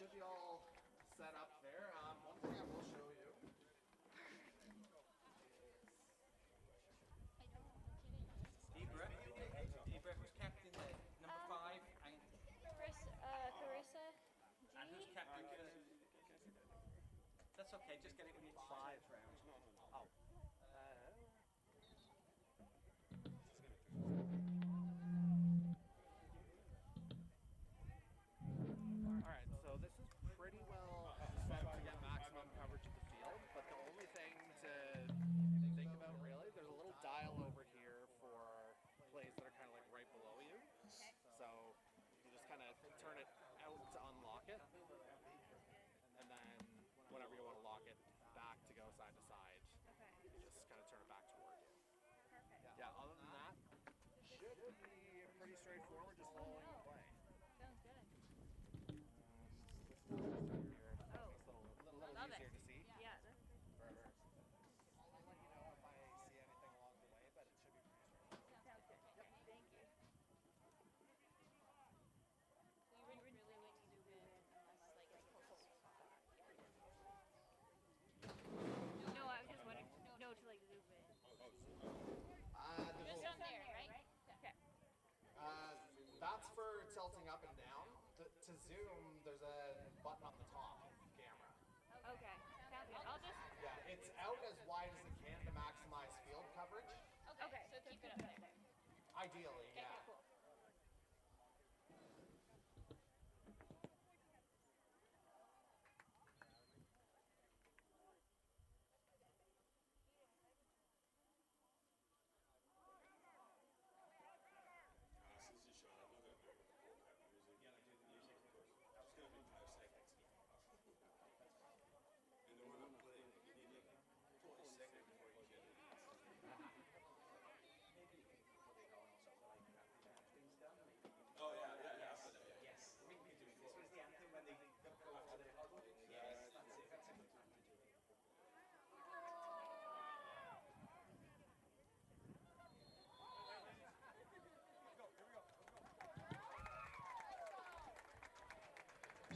should be all set up there. One thing I will show you. Debrick was captain there, number 5. And Carissa G. And who's captain? That's okay, just get it when it's 5 rounds. Oh. Alright, so this is pretty well set to get maximum coverage of the field, but the only thing to think about really, there's a little dial over here for plays that are kind of like right below you. Okay. So you just kind of turn it out to unlock it, and then whenever you want to lock it back to go side to side, Okay. you just kind of turn it back toward you. Perfect. Yeah, other than that, should be pretty straightforward, just following the play. Sounds good. This here, Oh, it's a little love easier it. to see. Yeah. I'll let you know if I see anything along the way, but it should be pretty straightforward. Sounds good. Okay, thank you. We wouldn't really wait to zoom in unless like it's close. No, I was just wondering. No, to like zoom in. Just on there, right? Okay. That's for tilting up and down. To zoom, there's a button on the top of the camera. Okay. Sounds good. I'll just. Yeah, it's out as wide as it can to maximize field coverage. Okay. So keep it up there. Ideally, Okay, yeah. cool.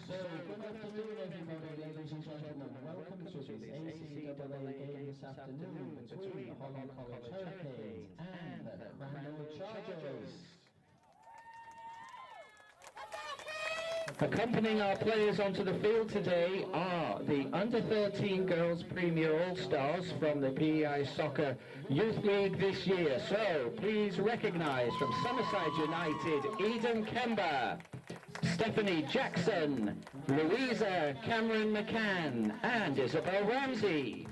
So, good afternoon everybody, ladies and gentlemen. Welcome to this ACAA game this afternoon between the Holland College Hurricanes and the Crandall Chargers. Accompanying our players onto the field today are the Under-13 Girls Premier All-Stars from the PEI Soccer Youth League this year. So, please recognise from Summerside United, Eden Kemba, Stephanie Jackson, Louisa Cameron McCann, and Isabel Ramsey.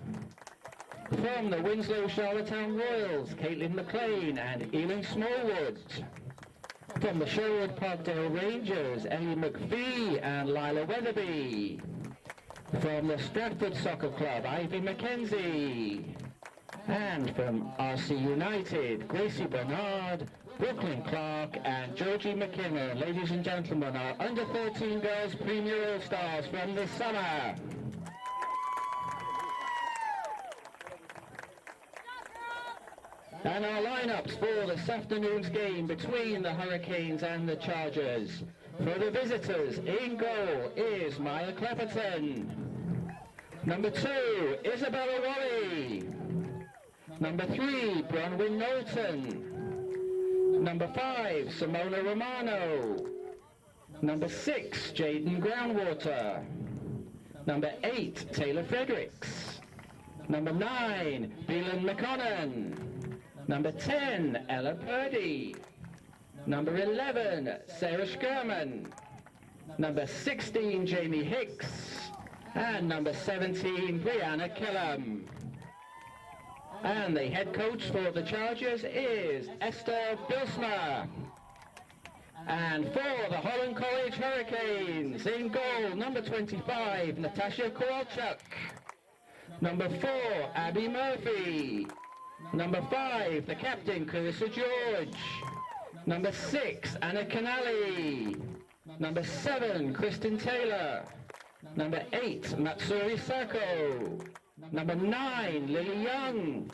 From the Winslow Charlottetown Royals, Caitlin McLean and Ewan Smallwood. From the Sherwood Parkdale Rangers, Ellie McPhee and Lila Weatherby. From the Stratford Soccer Club, Ivy McKenzie. And from RC United, Gracie Bernard, Brooklyn Clark and Georgie McKinnon. Ladies and gentlemen, our Under-13 Girls Premier All-Stars from this summer. And our lineups for this afternoon's game between the Hurricanes and the Chargers. For the visitors, in goal is Maya Clapperton. Number 2, Isabella Wally. Number 3, Bronwyn Knowlton. Number 5, Simona Romano. Number 6, Jaden Groundwater. Number 8, Taylor Fredericks. Number 9, Beelan McConnon. Number 10, Ella Purdy. Number 11, Sarah Skerman. Number 16, Jamie Hicks. And number 17, Brianna Killam. And the head coach for the Chargers is Esther Bilsma. And for the Holland College Hurricanes, in goal, number 25, Natasha Kowalchuk. Number 4, Abby Murphy. Number 5, the captain, Carissa George. Number 6, Anna Canali. Number 7, Kristen Taylor. Number 8, Matsuri Sako. Number 9, Lily Young.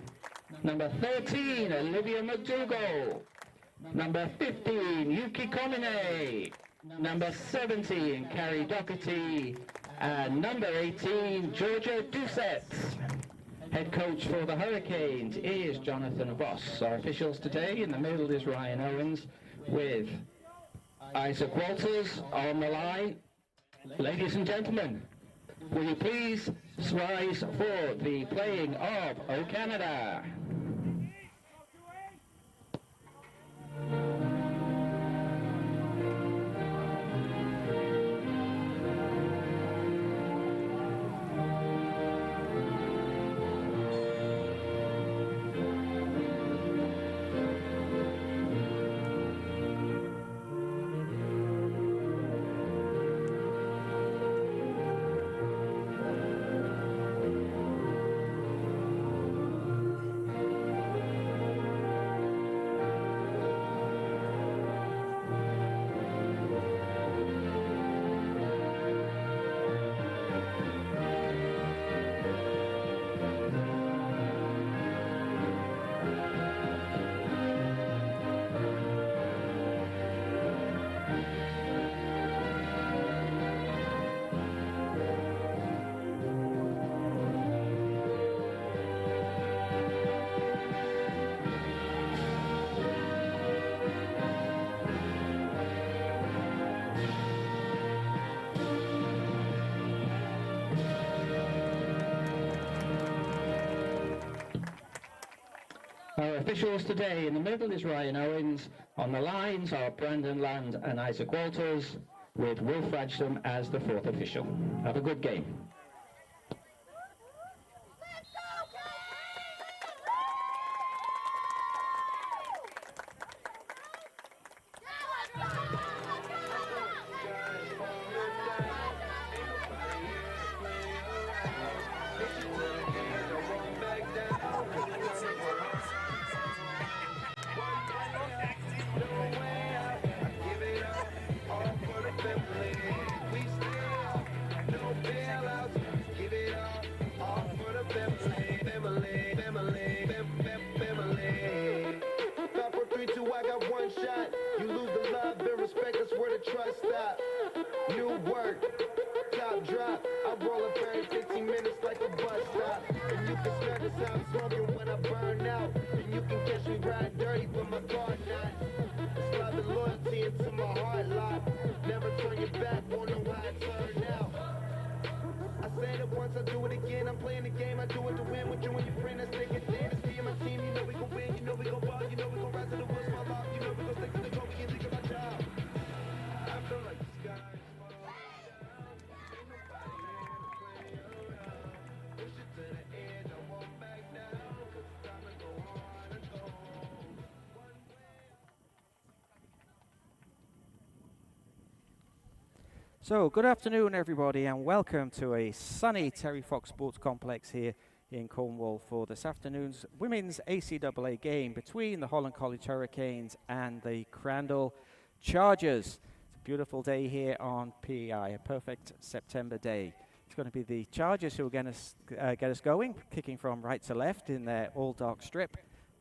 Number 13, Olivia McDougall. Number 15, Yuki Komine. number 17, Carrie Doherty, and number 18, Georgia Doucette. Head coach for the Hurricanes is Jonathan Voss. Our officials today, in the middle is Ryan Owens with Isaac Walters on the line. Ladies and gentlemen, will you please rise for the playing of O Canada? Our officials today, in the middle is Ryan Owens. On the lines are Brandon Land and Isaac Walters, with Wolf Ragstrom as the fourth official. Have a good game. So, good afternoon everybody and welcome to a sunny Terry Fox Sports Complex here in Cornwall for this afternoon's women's ACAA game between the Holland College Hurricanes and the Crandall Chargers. It's a beautiful day here on PEI, a perfect September day. It's going to be the Chargers who are going to get us going, kicking from right to left in their all-dark strip.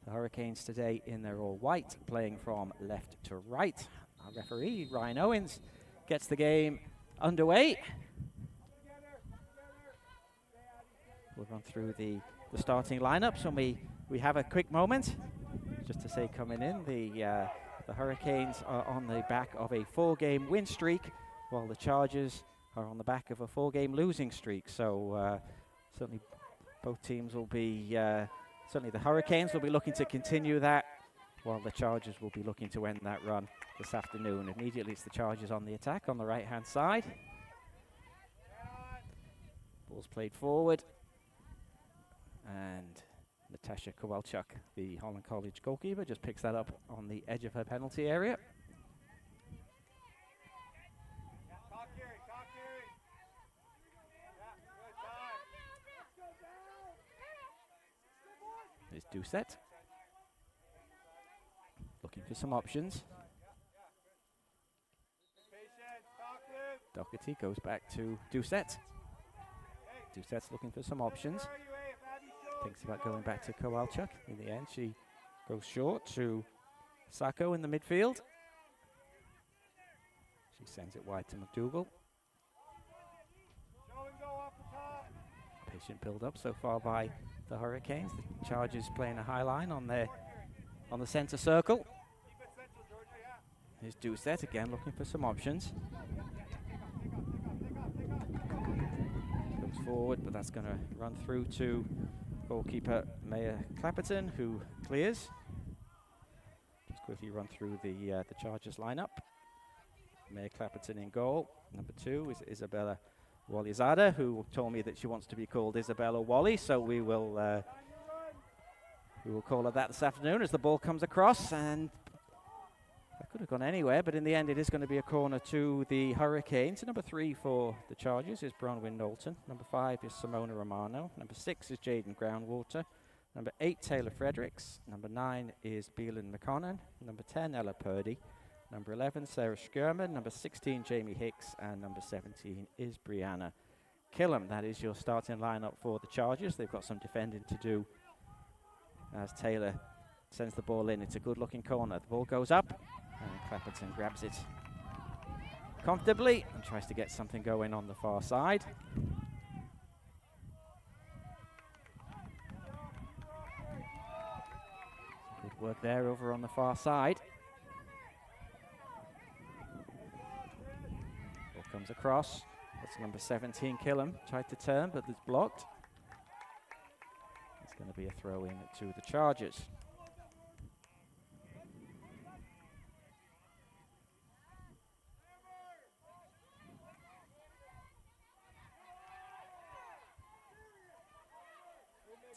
The Hurricanes today in their all-white, playing from left to right. Our referee, Ryan Owens, gets the game underway. We'll run through the starting lineups when we have a quick moment. Just to say, coming in, the Hurricanes are on the back of a 4-game win streak, while the Chargers are on the back of a 4-game losing streak. So certainly both teams will be, certainly the Hurricanes will be looking to continue that, while the Chargers will be looking to end that run this afternoon. Immediately it's the Chargers on the attack on the right-hand side. Ball's played forward. And Natasha Kowalchuk, the Holland College goalkeeper, just picks that up on the edge of her penalty area. There's Doucette. Looking for some options. Doherty goes back to Doucette. Doucette's looking for some options. Thinks about going back to Kowalchuk. In the end, she goes short to Sacco in the midfield. He sends it wide to McDougall. Patient build up so far by the Hurricanes. The Chargers playing a high line on the center circle. Here's Doucette again looking for some options. Goes forward, but that's going to run through to goalkeeper Mayor Clapperton, who clears. Just quickly run through the Chargers lineup. Mayor Clapperton in goal. Number 2 is Isabella Walizada, who told me that she wants to be called Isabella Wally, so we will call her that this afternoon as the ball comes across, and that could have gone anywhere, but in the end it is going to be a corner to the Hurricanes. Number 3 for the Chargers is Bronwyn Knowlton. Number 5 is Simona Romano. Number 6 is Jaden Groundwater. Number 8, Taylor Fredericks. Number 9 is Beelan McConnon. Number 10, Ella Purdy. Number 11, Sarah Skirman. Number 16, Jamie Hicks. And number 17 is Brianna Killam. That is your starting lineup for the Chargers. They've got some defending to do as Taylor sends the ball in. It's a good-looking corner. The ball goes up, and Clapperton grabs it comfortably and tries to get something going on the far side. Good work there over on the far side. Ball comes across. That's number 17, Killam. Tried to turn, but it's blocked. It's going to be a throw-in to the Chargers.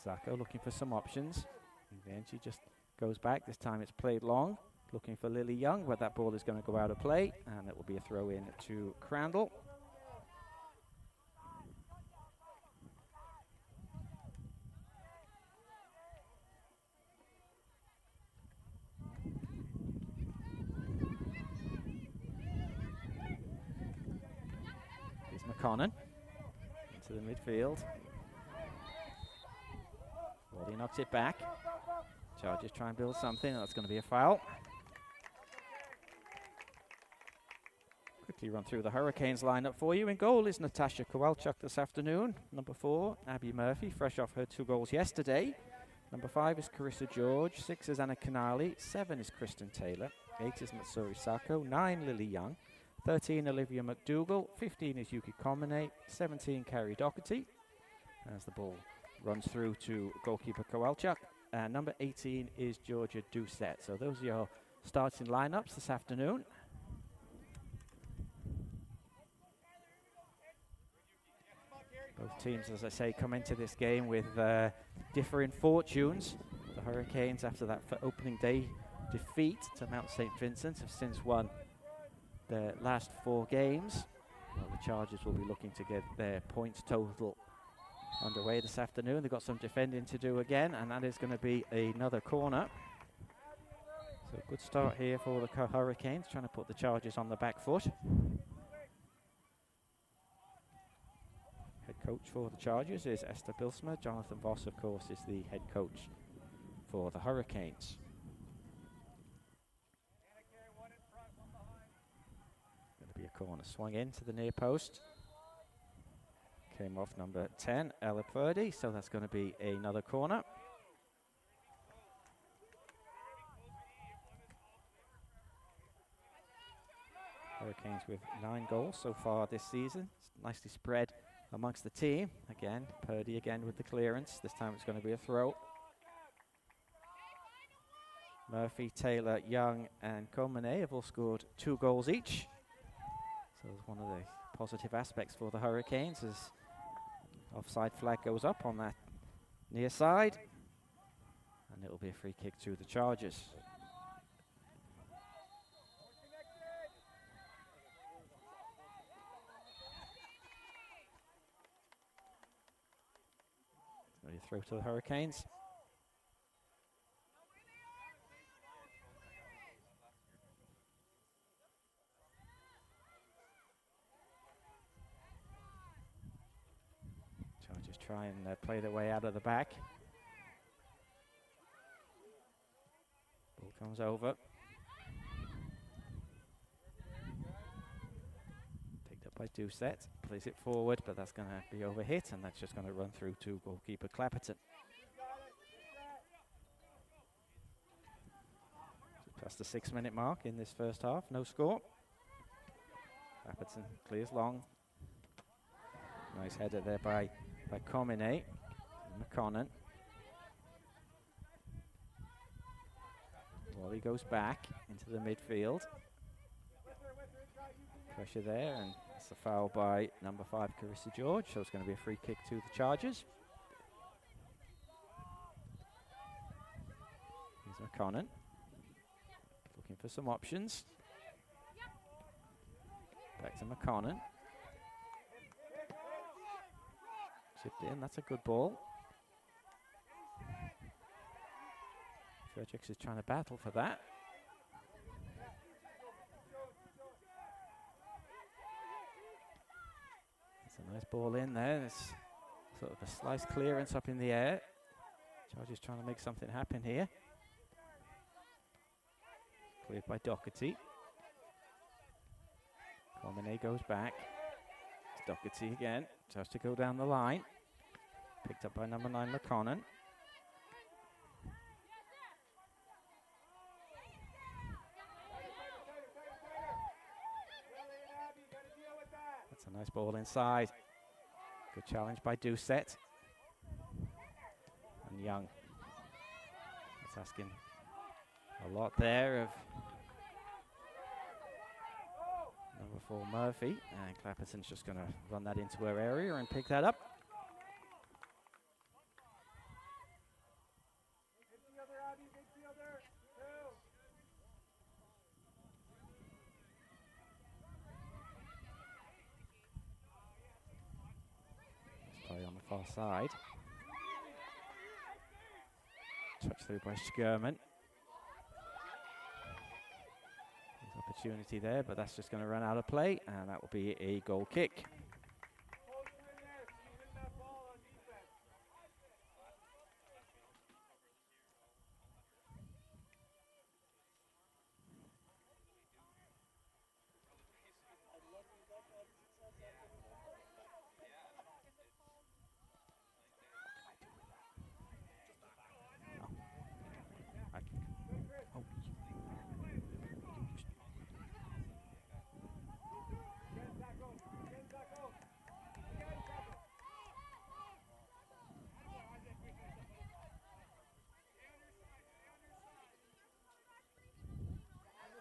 Sacco looking for some options. And then she just goes back. This time it's played long. Looking for Lily Young, but that ball is going to go out of play. And it will be a throw-in to Crandall. Here's McConnon into the midfield. Wally knocks it back. Chargers try and build something. That's going to be a foul. Quickly run through the Hurricanes lineup for you. In goal is Natasha Kowalchuk this afternoon. Number 4, Abby Murphy, fresh off her 2 goals yesterday. Number 5 is Carissa George. 6 is Anna Canali. 7 is Kristen Taylor. 8 is Matsuri Sacco. 9, Lily Young. 13, Olivia McDougall. 15 is Yuki Komine. 17, Carrie Doherty. As the ball runs through to goalkeeper Kowalchuk. And number 18 is Georgia Doucette. So those are your starting lineups this afternoon. Both teams, as I say, come into this game with differing fortunes. The Hurricanes, after that opening day defeat to Mount St. Vincent, have since won their last 4 games. Well, the Chargers will be looking to get their points total underway this afternoon. They've got some defending to do again, and that is going to be another corner. So good start here for the Hurricanes, trying to put the Chargers on the back foot. Head coach for the Chargers is Esther Bilsma. Jonathan Voss, of course, is the head coach for the Hurricanes. Going to be a corner swung in to the near post. Came off number 10, Ella Purdy, so that's going to be another corner. Hurricanes with 9 goals so far this season. It's nicely spread amongst the team. Again, Purdy again with the clearance. This time it's going to be a throw. Murphy, Taylor, Young and Komine have all scored 2 goals each. So it's one of the positive aspects for the Hurricanes as offside flag goes up on that near side, and it will be a free kick to the Chargers. So you throw to the Hurricanes. Chargers try and play their way out of the back. Ball comes over. by Doucette. Plays it forward, but that's going to be overhit, and that's just going to run through to goalkeeper Clapperton. Past the 6-minute mark in this first half, no score. Clapperton clears long. Nice header there by Comine. McConnell. Wally goes back into the midfield. Pressure there, and it's a foul by number 5, Carissa George, so it's going to be a free kick to the Chargers. Here's McConnell. Looking for some options. Back to McConnell. Chipped in, that's a good ball. Fairchicks is trying to battle for that. That's a nice ball in there. There's sort of a slice clearance up in the air. Chargers trying to make something happen here. Cleared by Doherty. Colmine goes back. It's Doherty again. Tries to go down the line. Picked up by number 9, McConnell. That's a nice ball inside. Good challenge by Doucette. And Young. That's asking a lot there of number 4 Murphy, and Clapperton's just going to run that into her area and pick that up. Let's play on the far side. Touch through by Skirman. Opportunity there, but that's just going to run out of play, and that will be a goal kick.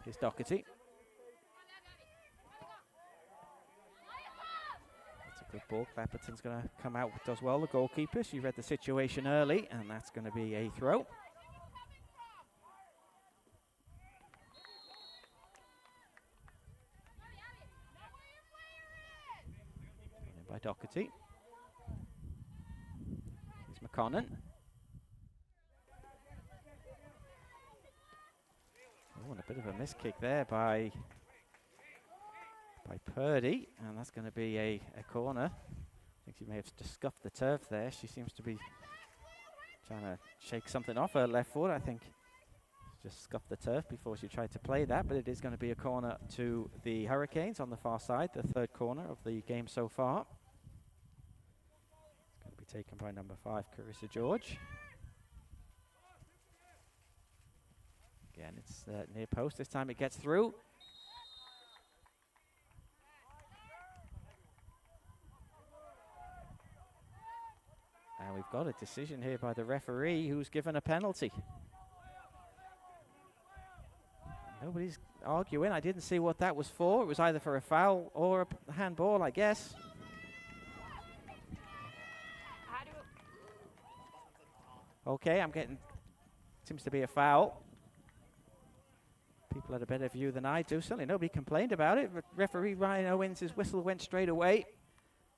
Here's Doherty. That's a good ball. Clapperton's going to come out, does well, the goalkeeper. She read the situation early, and that's going to be a throw. In by Doherty. Here's McConnell. Oh, and a bit of a miss kick there by Purdy, and that's going to be a corner. I think she may have just scuffed the turf there. She seems to be trying to shake something off her left foot. I think she just scuffed the turf before she tried to play that, but it is going to be a corner to the Hurricanes on the far side, the 3rd corner of the game so far. It's going to be taken by number 5, Carissa George. Again, it's near post. This time it gets through. And we've got a decision here by the referee who's given a penalty. Nobody's arguing. I didn't see what that was for. It was either for a foul or a handball, I guess. Okay, I'm getting, seems to be a foul. People had a better view than I do. Certainly nobody complained about it. But referee Ryan Owens' whistle went straight away.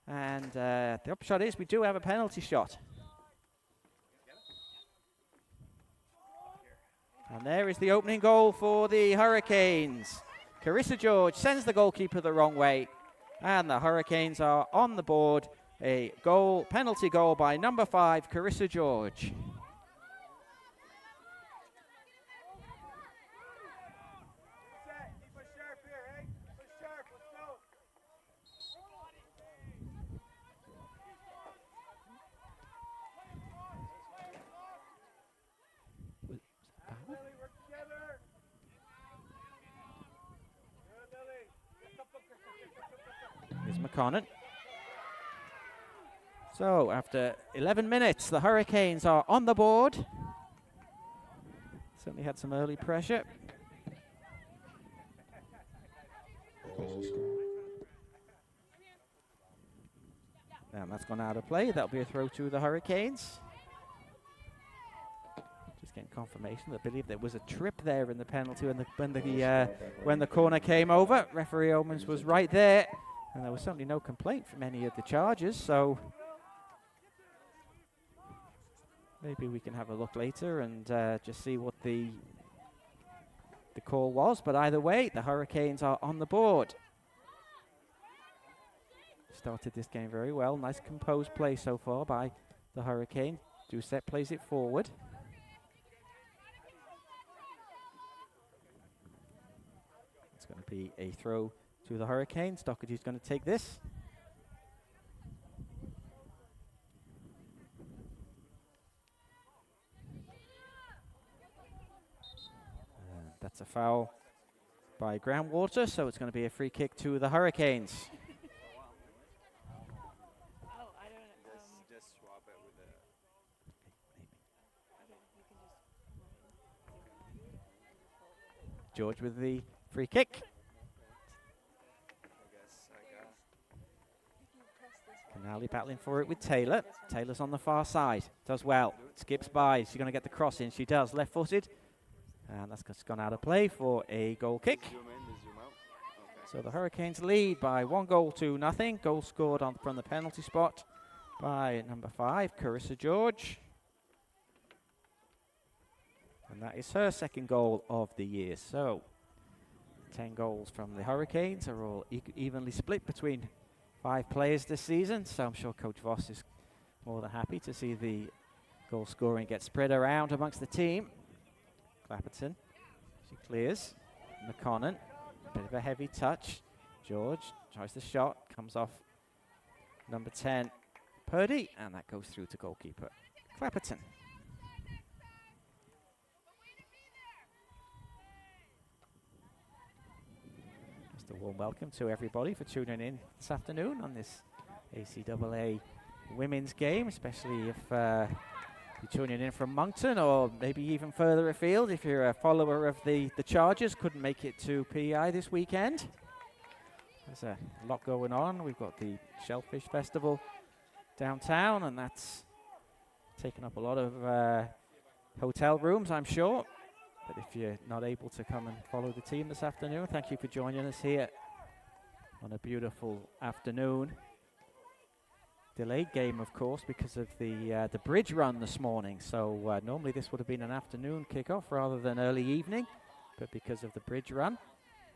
And the upshot is we do have a penalty shot. And there is the opening goal for the Hurricanes. Carissa George sends the goalkeeper the wrong way. And the Hurricanes are on the board. A goal, penalty goal by number 5, Carissa George. McConnell. So after 11 minutes, the Hurricanes are on the board. Certainly had some early pressure. And that's gone out of play. That'll be a throw to the Hurricanes. Just getting confirmation. I believe there was a trip there in the penalty when the corner came over. Referee Omens was right there, and there was certainly no complaint from any of the charges. So maybe we can have a look later and just see what the call was. But either way, the Hurricanes are on the board. Started this game very well. Nice composed play so far by the Hurricane. Doucette plays it forward. It's going to be a throw to the Hurricanes. Doherty's going to take this. That's a foul by Groundwater, so it's going to be a free kick to the Hurricanes. Oh, I don't know. Just swap it with the. George with the free kick. Canali battling for it with Taylor. Taylor's on the far side. Does well. Skips by. She's going to get the cross in. She does. Left-footed. And that's just gone out of play for a goal kick. So the Hurricanes lead by 1-0. Goal scored from the penalty spot by number 5, Carissa George. And that is her second goal of the year. So 10 goals from the Hurricanes are all evenly split between 5 players this season. So I'm sure Coach Voss is more than happy to see the goal scoring get spread around amongst the team. Clapperton, she clears. McConnell, bit of a heavy touch. George tries the shot, comes off number 10, Purdy, and that goes through to goalkeeper Clapperton. Just a warm welcome to everybody for tuning in this afternoon on this ACAA women's game, especially if you're tuning in from Moncton or maybe even further afield if you're a follower of the Chargers. Couldn't make it to PEI this weekend. There's a lot going on. We've got the Shellfish Festival downtown, and that's taken up a lot of hotel rooms, I'm sure. But if you're not able to come and follow the team this afternoon, thank you for joining us here on a beautiful afternoon. Delayed game, of course, because of the bridge run this morning. So normally this would have been an afternoon kickoff rather than early evening, but because of the bridge run,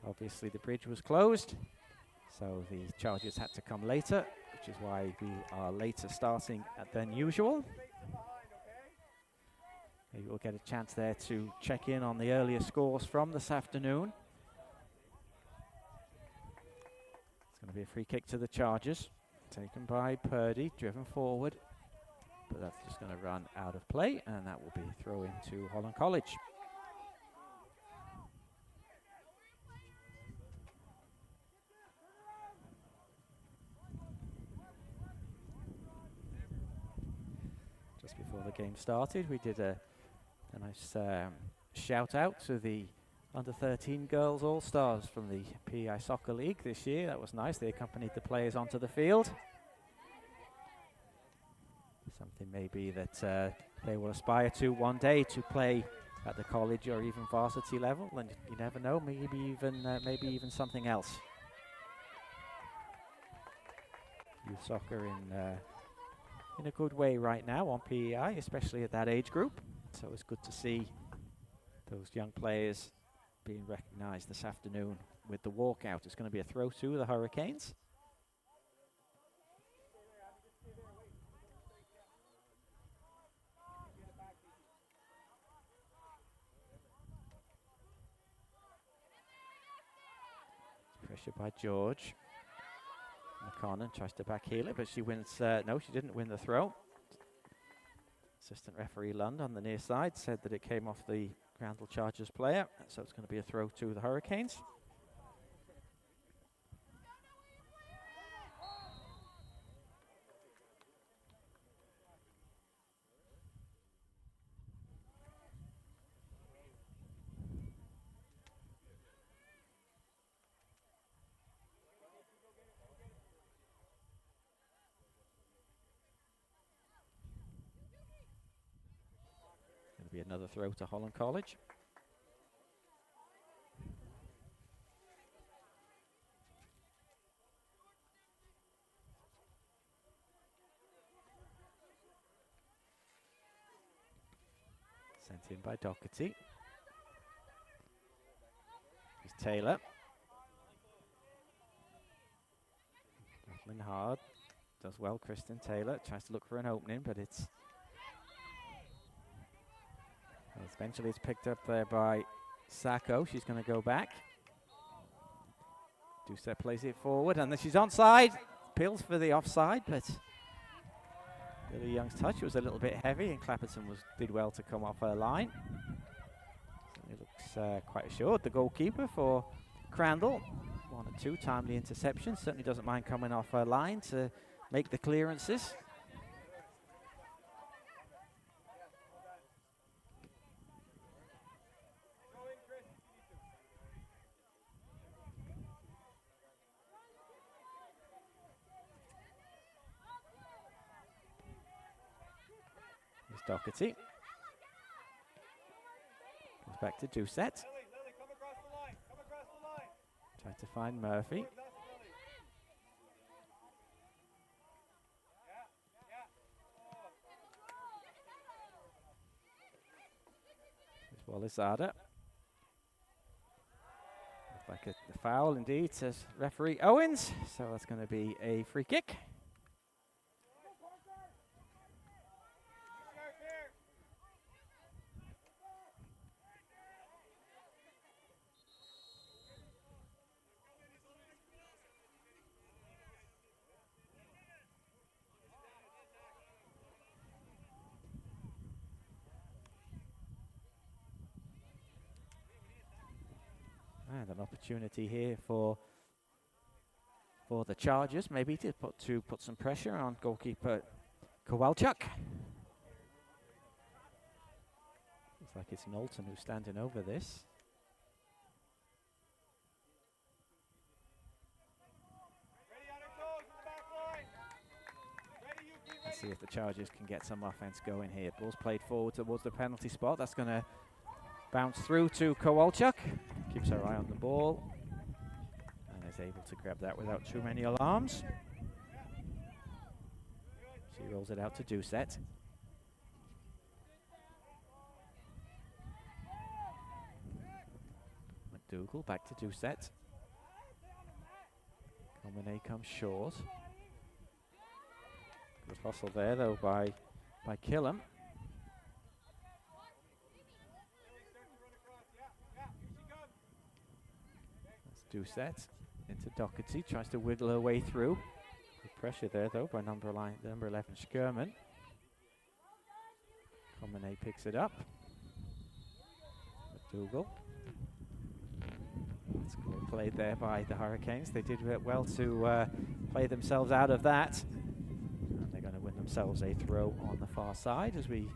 obviously the bridge was closed. So the Chargers had to come later, which is why we are later starting than usual. Maybe we'll get a chance there to check in on the earlier scores from this afternoon. It's going to be a free kick to the Chargers. Taken by Purdy, driven forward, but that's just going to run out of play, and that will be a throw into Holland College. Just before the game started, we did a nice shout out to the under-13 girls all-stars from the PEI Soccer League this year. That was nice. They accompanied the players onto the field. Something maybe that they will aspire to one day, to play at the college or even varsity level, and you never know, maybe even something else. Youth soccer in a good way right now on PEI, especially at that age group. So it's good to see those young players being recognised this afternoon with the walkout. It's going to be a throw to the Hurricanes. Pressure by George. McConnell tries to backheel it, but she wins. No, she didn't win the throw. Assistant referee Lund on the near side said that it came off the Crandall Chargers player, so it's going to be a throw to the Hurricanes. Be another throw to Holland College. Sent in by Doherty. Here's Taylor. Battling hard. Does well, Kristen Taylor. Tries to look for an opening, but it's... Well, eventually it's picked up there by Sacco. She's going to go back. Doucette plays it forward, and then she's onside. Appeals for the offside, but Lily Young's touch was a little bit heavy, and Clapperton did well to come off her line. It looks quite assured. The goalkeeper for Crandall, 1 or 2 timely interceptions. Certainly doesn't mind coming off her line to make the clearances. Here's Doherty. Goes back to Doucette. Tries to find Murphy. Here's Walizada. Looks like a foul indeed, says referee Owens. So that's going to be a free kick. And an opportunity here for the Chargers, maybe to put some pressure on goalkeeper Kowalchuk. Looks like it's Knowlton who's standing over this. Let's see if the Chargers can get some offense going here. Ball's played forward towards the penalty spot. That's going to bounce through to Kowalchuk. Keeps her eye on the ball and is able to grab that without too many alarms. She rolls it out to Doucette. McDougall back to Doucette. Combiné comes short. Good hustle there though by Killam. Doucette into Doherty, tries to wiggle her way through. Good pressure there though by number 11 Skirman. Combiné picks it up. McDougall. That's good played there by the Hurricanes. They did well to play themselves out of that. And they're going to win themselves a throw on the far side as we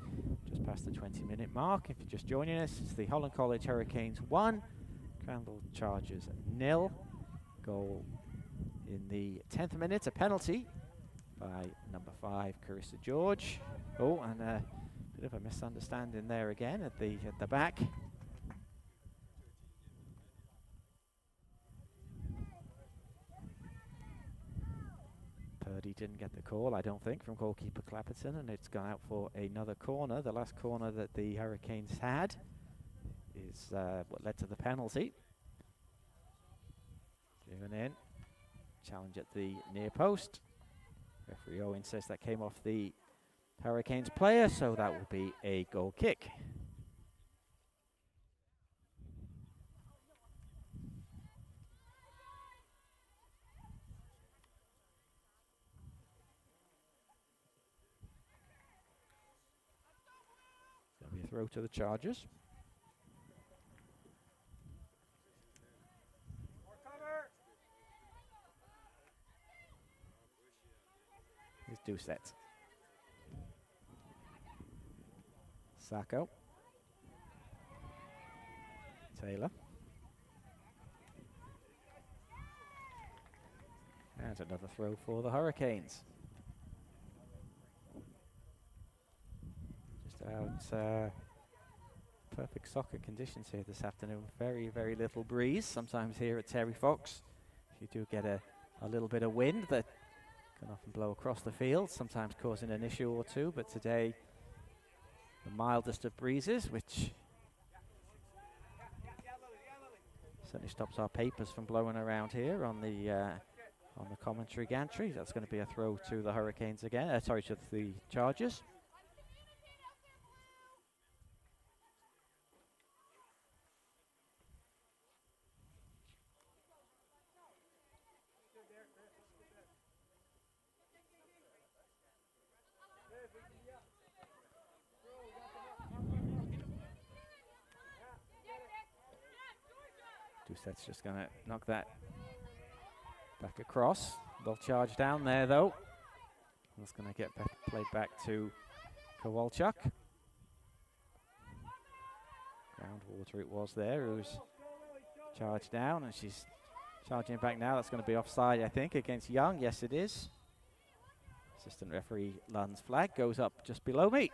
just passed the 20-minute mark. If you're just joining us, it's the Holland College Hurricanes 1. Crandall Chargers 0. Goal in the 10th minute, a penalty by number 5, Carissa George. Oh, and a bit of a misunderstanding there again at the back. Purdy didn't get the call, I don't think, from goalkeeper Clapperton, and it's gone out for another corner. The last corner that the Hurricanes had is what led to the penalty. Driven in, challenge at the near post. Referee Owen says that came off the Hurricanes player, so that will be a goal kick. There'll be a throw to the Chargers. Here's Doucette. Sacco. Taylor. And another throw for the Hurricanes. Just out Perfect soccer conditions here this afternoon. Very, very little breeze. Sometimes here at Terry Fox, you do get a little bit of wind that can often blow across the field, sometimes causing an issue or two. But today, the mildest of breezes, which certainly stops our papers from blowing around here on the commentary gantry. That's going to be a throw to the Hurricanes again. To the Chargers. Doucette's just going to knock that back across. They'll charge down there, though. That's going to get played back to Kowalchuk. Groundwater it was there, who's charged down, and she's charging back now. That's going to be offside, I think, against Young. Yes, it is. Assistant referee Lund's flag goes up just below me.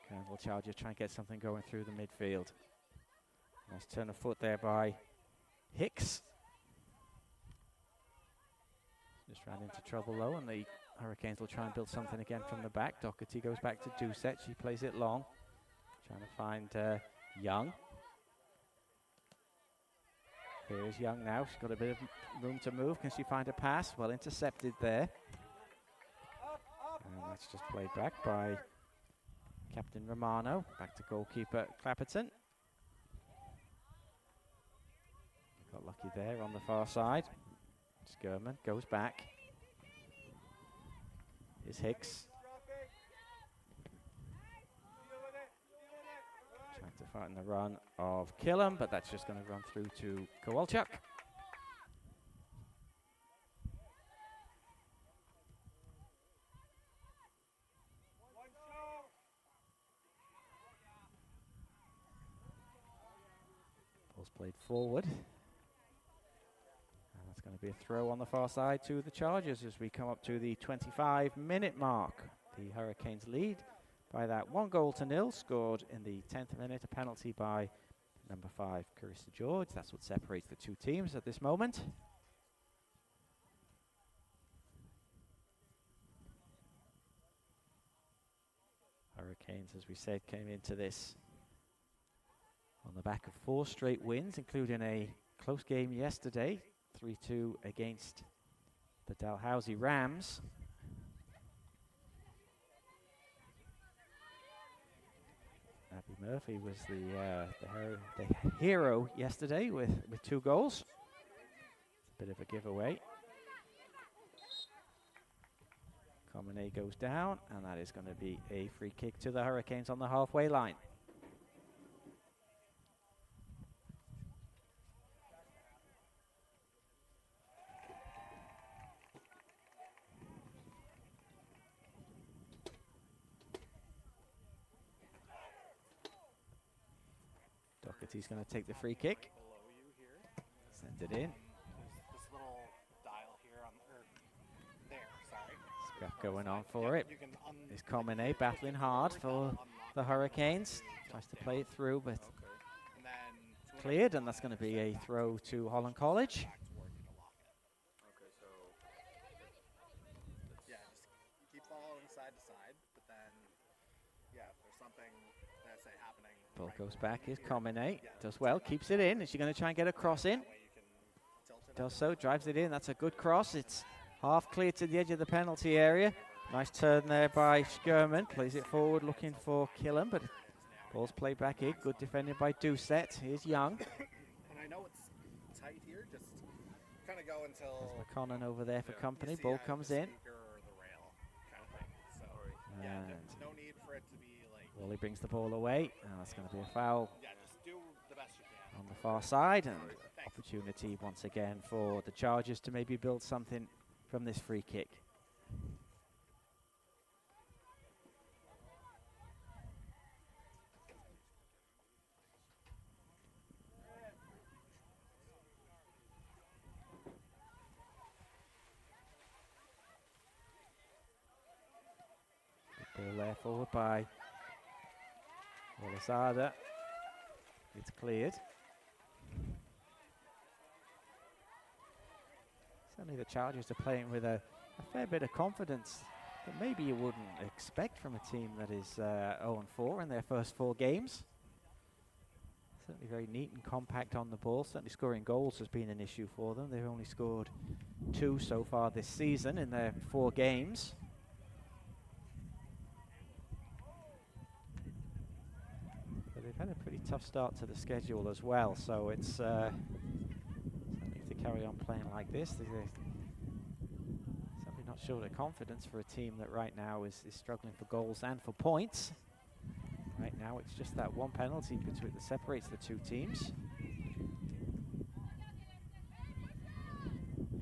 Crandall Charger try and get something going through the midfield. Nice turn of foot there by Hicks. Just ran into trouble though, and the Hurricanes will try and build something again from the back. Doherty goes back to Doucette. She plays it long, trying to find Young. Here's Young now. She's got a bit of room to move. Can she find a pass? Well intercepted there. And that's just played back by Captain Romano. Back to goalkeeper Clapperton. Got lucky there on the far side. Skirman goes back. Here's Hicks. Trying to fight in the run of Killam, but that's just going to run through to Kowalchuk. Ball's played forward. That's going to be a throw on the far side to the Chargers as we come up to the 25-minute mark. The Hurricanes lead by that 1-0, scored in the 10th minute, a penalty by number 5, Carissa George. That's what separates the two teams at this moment. Hurricanes, as we said, came into this on the back of 4 straight wins, including a close game yesterday, 3-2 against the Dalhousie Rams. Abby Murphy was the hero yesterday with 2 goals. It's a bit of a giveaway. Comine goes down, and that is going to be a free kick to the Hurricanes on the halfway line. Doherty's going to take the free kick. Send it in. This little dial here on there, sorry. Scrap going on for it. Is Comine battling hard for the Hurricanes. Tries to play it through, but cleared, and that's going to be a throw to Holland College. Okay, so yeah, just keep following side to side, but then yeah, if there's something that's say happening. Ball goes back, is Comine, does well, keeps it in. Is she going to try and get a cross in? Does so, drives it in, that's a good cross. It's half clear to the edge of the penalty area. Nice turn there by Skirman, plays it forward looking for Killam, but ball's played back in, good defending by Doucette. Here's Young. And I know it's tight here, just kind of go until... There's McConnon over there for company, ball comes in. Yeah, there's no need for it to be like... Wally brings the ball away, and that's going to be a foul yeah, just do the best you can. on the far side, and Opportunity once again for the Chargers to maybe build something from this free kick. Good ball there forward by Olazada. It's cleared. Certainly the Chargers are playing with a fair bit of confidence that maybe you wouldn't expect from a team that is 0-4 in their first 4 games. Certainly very neat and compact on the ball. Certainly scoring goals has been an issue for them. They've only scored 2 so far this season in their 4 games. But they've had a pretty tough start to the schedule as well, so it's certainly if they carry on playing like this, they're certainly not short of confidence for a team that right now is struggling for goals and for points. Right now it's just that one penalty that separates the 2 teams.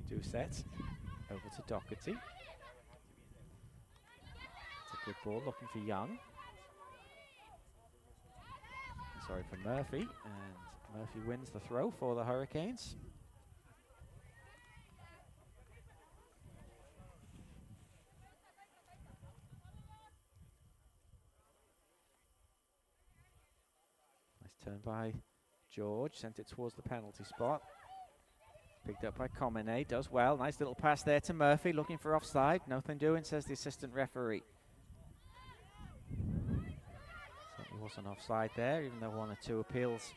Doucette over to Doherty. It's a good ball looking for Young. Sorry, for Murphy, and Murphy wins the throw for the Hurricanes. Nice turn by George, sent it towards the penalty spot. Picked up by Comine, does well. Nice little pass there to Murphy, looking for offside. Nothing doing, says the assistant referee. Certainly wasn't offside there, even though 1 or 2 appeals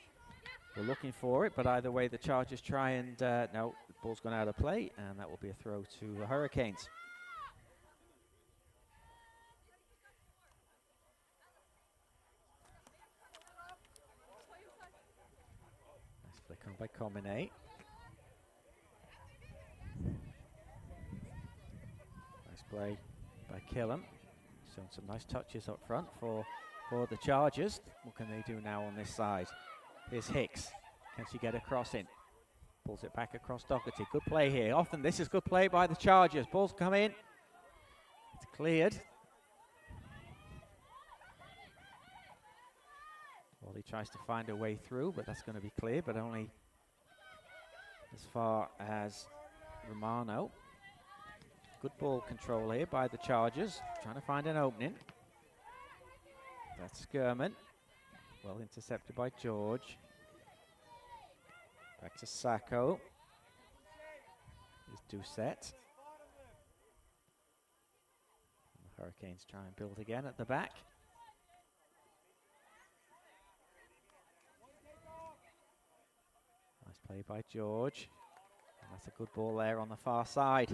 were looking for it. But either way, the Chargers try and, no, the ball's gone out of play, and that will be a throw to the Hurricanes. Nice flick on by Comine. Nice play by Killam. Showing some nice touches up front for the Chargers. What can they do now on this side? Here's Hicks. Can she get a cross in? Pulls it back across Doherty. Good play here. Often this is good play by the Chargers. Ball's come in. It's cleared. Wally tries to find a way through, but that's going to be clear, but only as far as Romano. Good ball control here by the Chargers. Trying to find an opening. That's Skirman. Well intercepted by George. Back to Sacco. Here's Doucette. The Hurricanes try and build again at the back. Nice play by George. And that's a good ball there on the far side.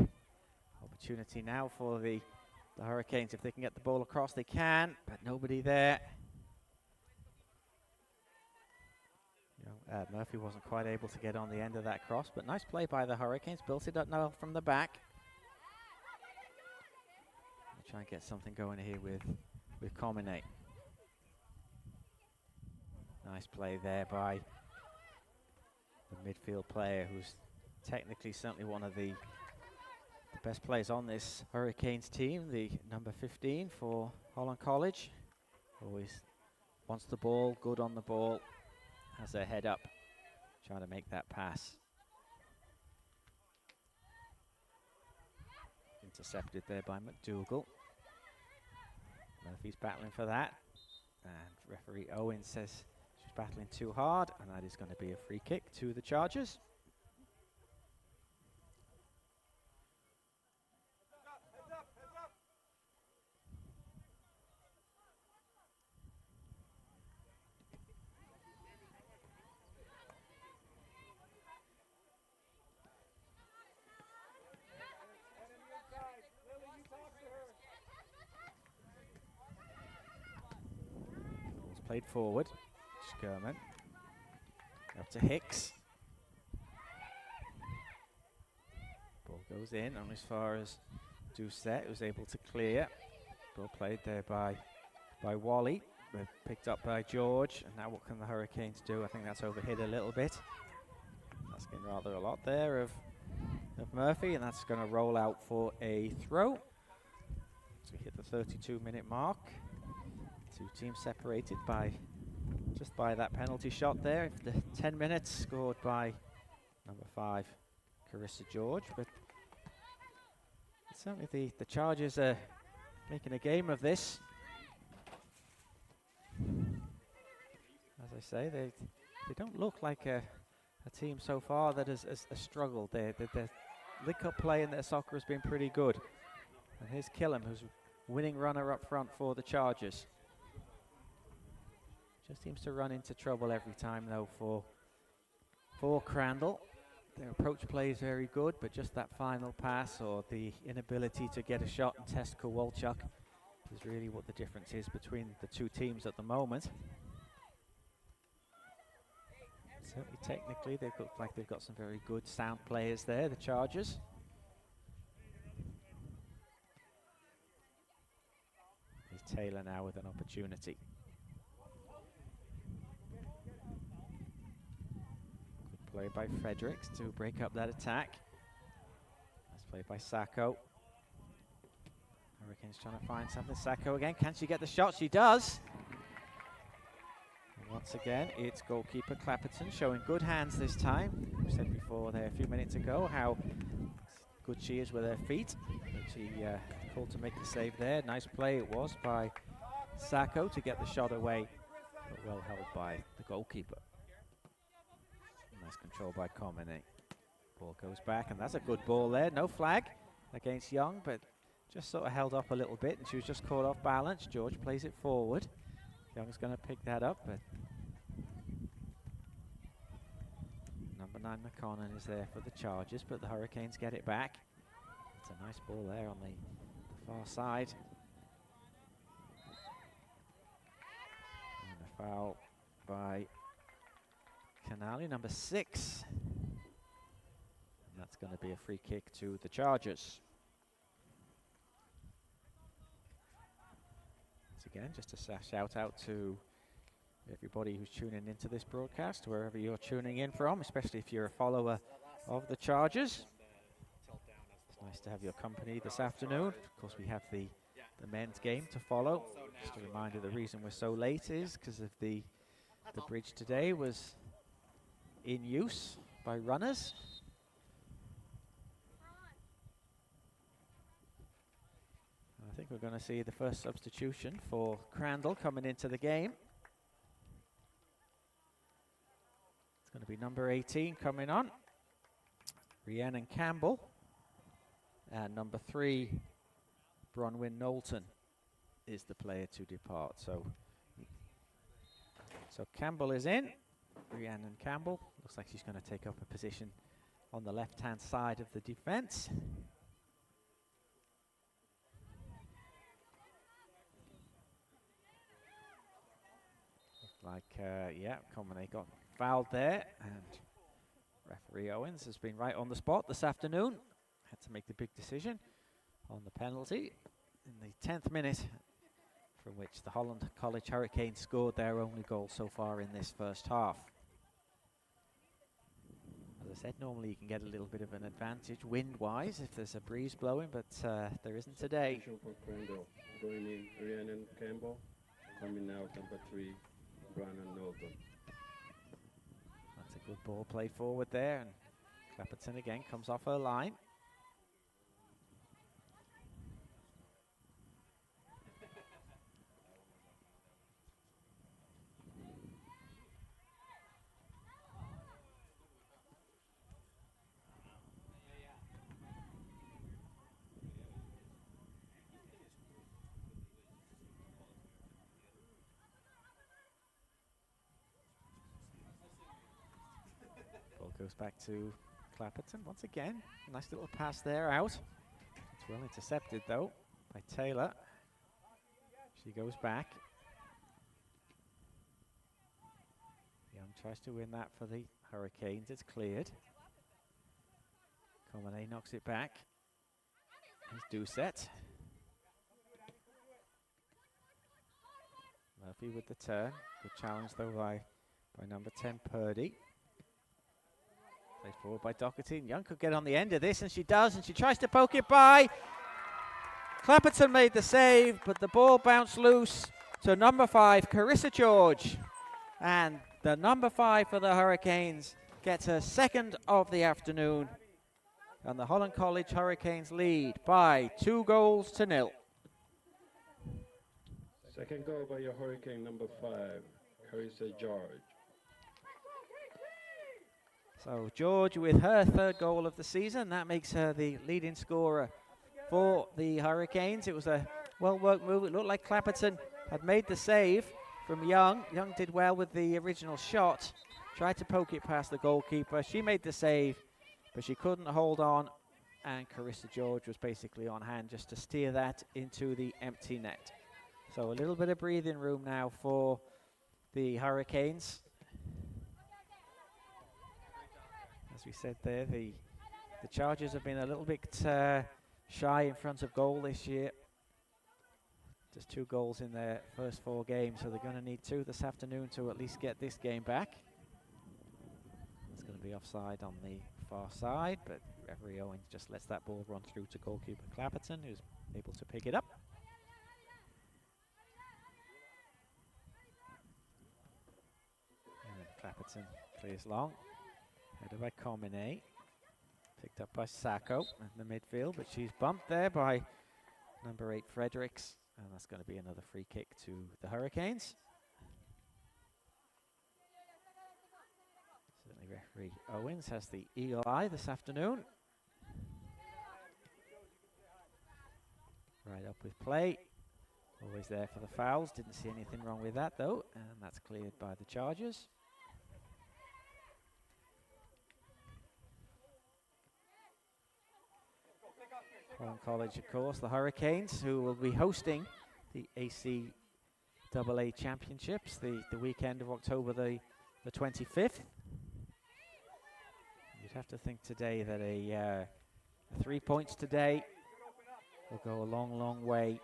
Opportunity now for the Hurricanes. If they can get the ball across, they can, but nobody there. Murphy wasn't quite able to get on the end of that cross, but nice play by the Hurricanes. Built it up now from the back. I'll try and get something going here with Comine. Nice play there by the midfield player, who's technically certainly one of the best players on this Hurricanes team, the number 15 for Holland College. Always wants the ball, good on the ball, has their head up, trying to make that pass. Intercepted there by McDougall. Murphy's battling for that, and referee Owen says she's battling too hard, and that is going to be a free kick to the Chargers. Played forward. Skirman. Up to Hicks. Ball goes in, only as far as Doucette, who's able to clear. Ball played there by Wally. Picked up by George. And now what can the Hurricanes do? I think that's overhit a little bit. Asking rather a lot there of Murphy, and that's going to roll out for a throw. So we hit the 32-minute mark. Two teams separated by just by that penalty shot there. The 10 minutes scored by number 5, Carissa George. But certainly the Chargers are making a game of this. As I say, they don't look like a team so far that has struggled. Their link-up play in their soccer has been pretty good. And here's Killam, who's winning runner up front for the Chargers. Just seems to run into trouble every time, though, for Crandall. Their approach play is very good, but just that final pass or the inability to get a shot and test Kowalchuk is really what the difference is between the two teams at the moment. Certainly technically, they look like they've got some very good sound players there, the Chargers. Here's Taylor now with an opportunity. Good play by Fredericks to break up that attack. Nice play by Sacco. Hurricanes trying to find something. Sacco again. Can she get the shot? She does. And once again, it's goalkeeper Clapperton showing good hands this time. We said before there a few minutes ago how good she is with her feet. But she called to make the save there. Nice play it was by Sacco to get the shot away, but well held by the goalkeeper. Nice control by Comene. Ball goes back, and that's a good ball there. No flag against Young, but just sort of held up a little bit, and she was just caught off balance. George plays it forward. Young's going to pick that up, but number 9 McConnon is there for the Chargers, but the Hurricanes get it back. It's a nice ball there on the far side. And a foul by Canali, number 6. And that's going to be a free kick to the Chargers. Once again, just a shout out to everybody who's tuning into this broadcast, wherever you're tuning in from, especially if you're a follower of the Chargers. It's nice to have your company this afternoon. Of course, we have the men's game to follow. Just a reminder, the reason we're so late is because of the bridge today was in use by runners. I think we're going to see the first substitution for Crandall coming into the game. It's going to be number 18 coming on, Rhiannon Campbell, and number 3, Bronwyn Knowlton is the player to depart. So Campbell is in. Rhiannon Campbell looks like she's going to take up a position on the left-hand side of the defense. Comene got fouled there, and referee Owens has been right on the spot this afternoon. Had to make the big decision on the penalty in the 10th minute, from which the Holland College Hurricanes scored their only goal so far in this first half. As I said, normally you can get a little bit of an advantage wind-wise if there's a breeze blowing, but there isn't today. For Crandall, going in Rhiannon Campbell, coming out number 3, Brandon Knowlton. That's a good ball played forward there, and Clapperton again comes off her line. Goes back to Clapperton once again. Nice little pass there out. It's well intercepted though by Taylor. She goes back. Young tries to win that for the Hurricanes. It's cleared. Comene knocks it back. Here's Doucette. Murphy with the turn. Good challenge though by number 10 Purdy. Played forward by Doherty. Young could get on the end of this, and she does, and she tries to poke it by. Clapperton made the save, but the ball bounced loose to number 5, Carissa George. And the number 5 for the Hurricanes gets her second of the afternoon. And the Holland College Hurricanes lead by 2-0. Second goal by your Hurricane number 5, Carissa George. So George with her third goal of the season. That makes her the leading scorer for the Hurricanes. It was a well-worked move. It looked like Clapperton had made the save from Young. Young did well with the original shot. Tried to poke it past the goalkeeper. She made the save, but she couldn't hold on. And Carissa George was basically on hand just to steer that into the empty net. So a little bit of breathing room now for the Hurricanes. As we said there, the Chargers have been a little bit shy in front of goal this year. Just 2 goals in their first 4 games, so they're going to need 2 this afternoon to at least get this game back. It's going to be offside on the far side, but referee Owen just lets that ball run through to goalkeeper Clapperton, who's able to pick it up. And Clapperton clears long. Headed by Comine. Picked up by Sacco in the midfield, but she's bumped there by number 8 Fredericks. And that's going to be another free kick to the Hurricanes. Certainly referee Owens has the eagle eye this afternoon. Right up with play. Always there for the fouls. Didn't see anything wrong with that though. And that's cleared by the Chargers. Holland College, of course, the Hurricanes, who will be hosting the ACAA Championships the weekend of October the 25th. You'd have to think today that a 3 points today will go a long, long way.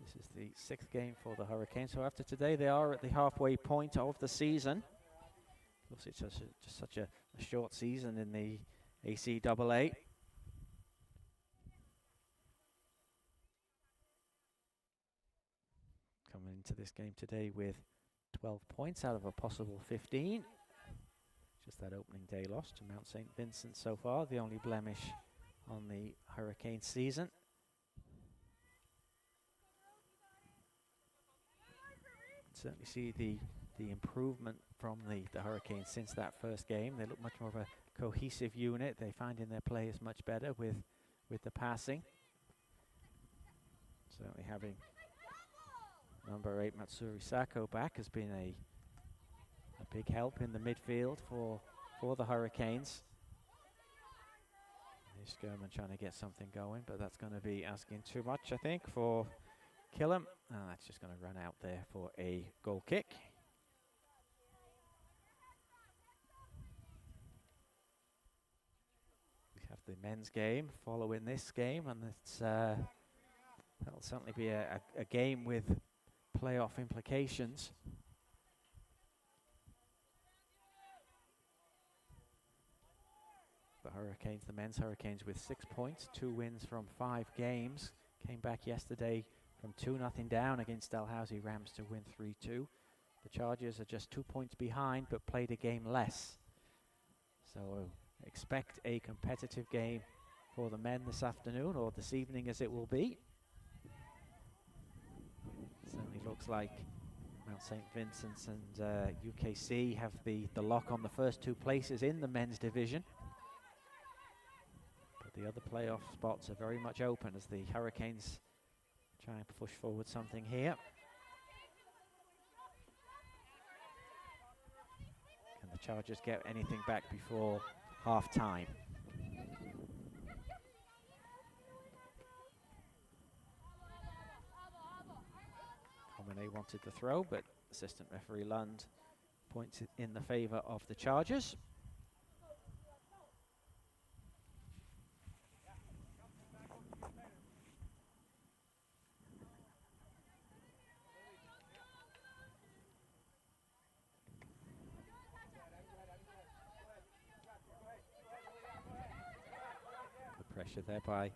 This is the 6th game for the Hurricanes. So after today, they are at the halfway point of the season. Of course, it's just such a short season in the ACAA. Coming into this game today with 12 points out of a possible 15. Just that opening day loss to Mount St. Vincent so far, the only blemish on the Hurricane season. Certainly see the improvement from the Hurricanes since that first game. They look much more of a cohesive unit. They finding their players much better with the passing. Certainly having number 8 Matsuri Sacco back has been a big help in the midfield for the Hurricanes. Skirman trying to get something going, but that's going to be asking too much, I think, for Killam. That's just going to run out there for a goal kick. The men's game following this game, and it's that'll certainly be a game with playoff implications. The Hurricanes, the men's Hurricanes, with 6 points, 2 wins from 5 games, came back yesterday from 2-0 down against Dalhousie Rams to win 3-2. The Chargers are just 2 points behind, but played a game less. So expect a competitive game for the men this afternoon, or this evening as it will be. Certainly looks like Mount St. Vincent's and UKC have the lock on the first 2 places in the men's division. But the other playoff spots are very much open as the Hurricanes try and push forward something here. Can the Chargers get anything back before half time? Comine wanted the throw, but assistant referee Lund points it in the favour of the Chargers. pressure there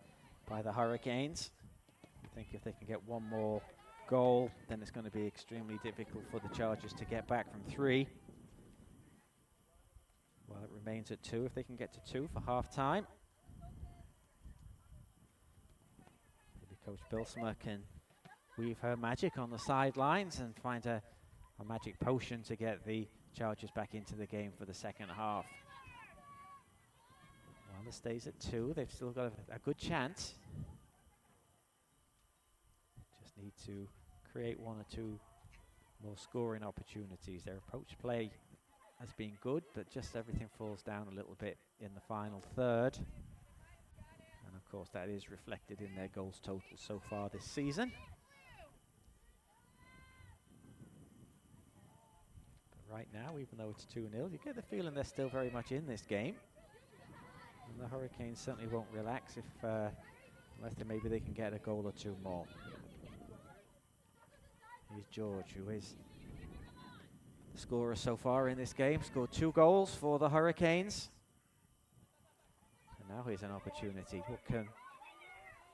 by the Hurricanes. I think if they can get one more goal, then it's going to be extremely difficult for the Chargers to get back from 3. Well, it remains at 2 if they can get to 2 for half-time. Maybe Coach Bilsma can weave her magic on the sidelines and find a magic potion to get the Chargers back into the game for the second half. While it stays at 2, they've still got a good chance. Just need to create 1 or 2 more scoring opportunities. Their approach play has been good, but just everything falls down a little bit in the final third. And of course that is reflected in their goals total so far this season. But right now, even though it's 2-0, you get the feeling they're still very much in this game. And the Hurricanes certainly won't relax if unless maybe they can get a goal or 2 more. Here's George, who is the scorer so far in this game. Scored 2 goals for the Hurricanes. And now here's an opportunity. What can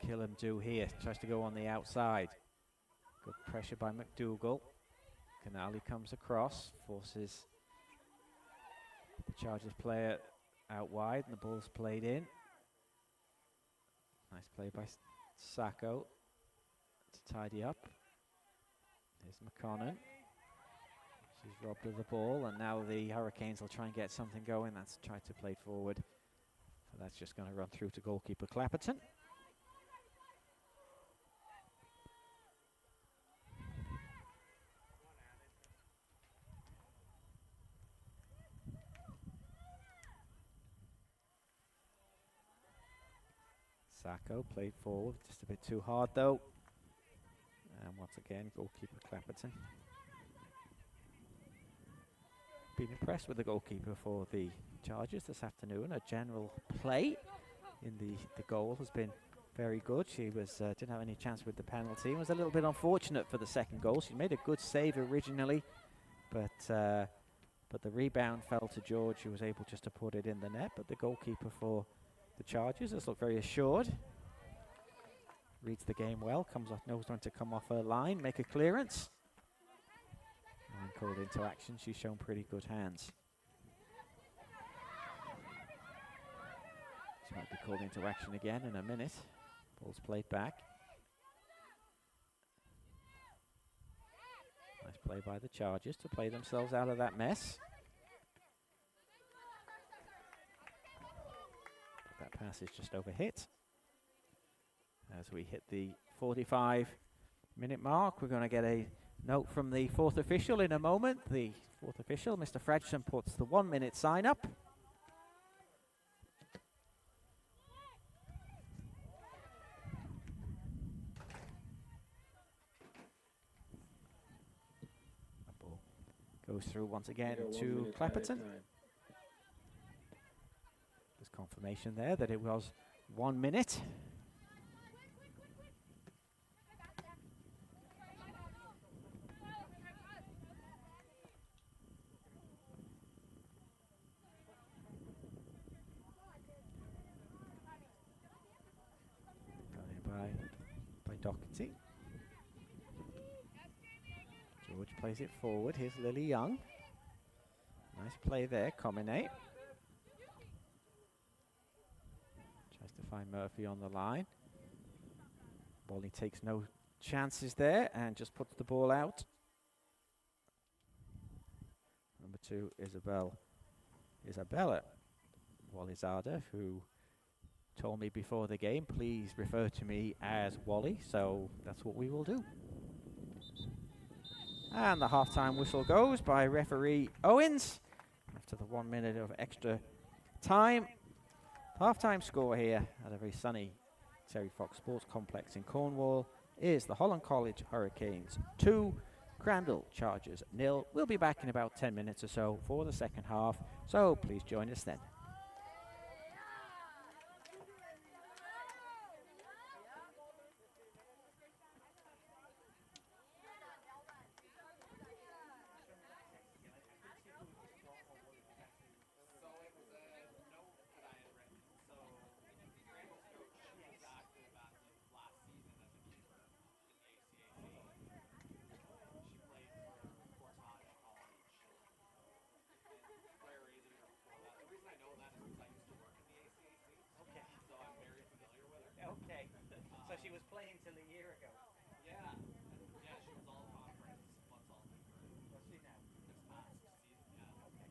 Killam do here? Tries to go on the outside. Good pressure by McDougall. Canali comes across, forces the Chargers player out wide, and the ball's played in. Nice play by Sacco to tidy up. Here's McConnell. She's robbed of the ball, and now the Hurricanes will try and get something going. That's tried to play forward. So that's just going to run through to goalkeeper Clapperton. Sacco played forward, just a bit too hard though. And once again, goalkeeper Clapperton. Been impressed with the goalkeeper for the Chargers this afternoon. Her general play in the goal has been very good. She was didn't have any chance with the penalty. It was a little bit unfortunate for the second goal. She made a good save originally, but the rebound fell to George, who was able just to put it in the net. But the goalkeeper for the Chargers has looked very assured. Reads the game well, comes off, knows when to come off her line, make a clearance. And called into action, she's shown pretty good hands. She might be called into action again in a minute. Ball's played back. Nice play by the Chargers to play themselves out of that mess. That pass is just overhit. As we hit the 45-minute mark, we're going to get a note from the 4th official in a moment. The 4th official, Mr. Fredson, puts the 1-minute sign up. That ball goes through once again to Clapperton. There's confirmation there that it was 1 minute. By Doherty. George plays it forward. Here's Lily Young. Nice play there, Comine. Tries to find Murphy on the line. Wally takes no chances there and just puts the ball out. Number 2, Isabella Walizada, who told me before the game, please refer to me as Wally, so that's what we will do. And the halftime whistle goes by referee Owens after the 1 minute of extra time. Halftime score here at a very sunny Terry Fox Sports Complex in Cornwall is the Holland College Hurricanes 2, Crandall Chargers 0. We'll be back in about 10 minutes or so for the second half, so please join us then. until a year ago. Yeah. Yeah, she was all conference. What's all What's she now? this past season? Yeah. Okay.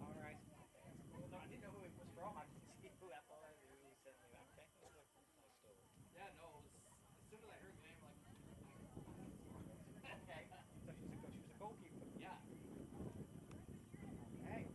All right. Okay, that's cool. No, I didn't know who it was from. I didn't see who I thought I knew who was sending me that. Okay. Nice story. Yeah, no, it was as soon as I heard the name, like, Okay. So she was a goalkeeper. yeah. Okay.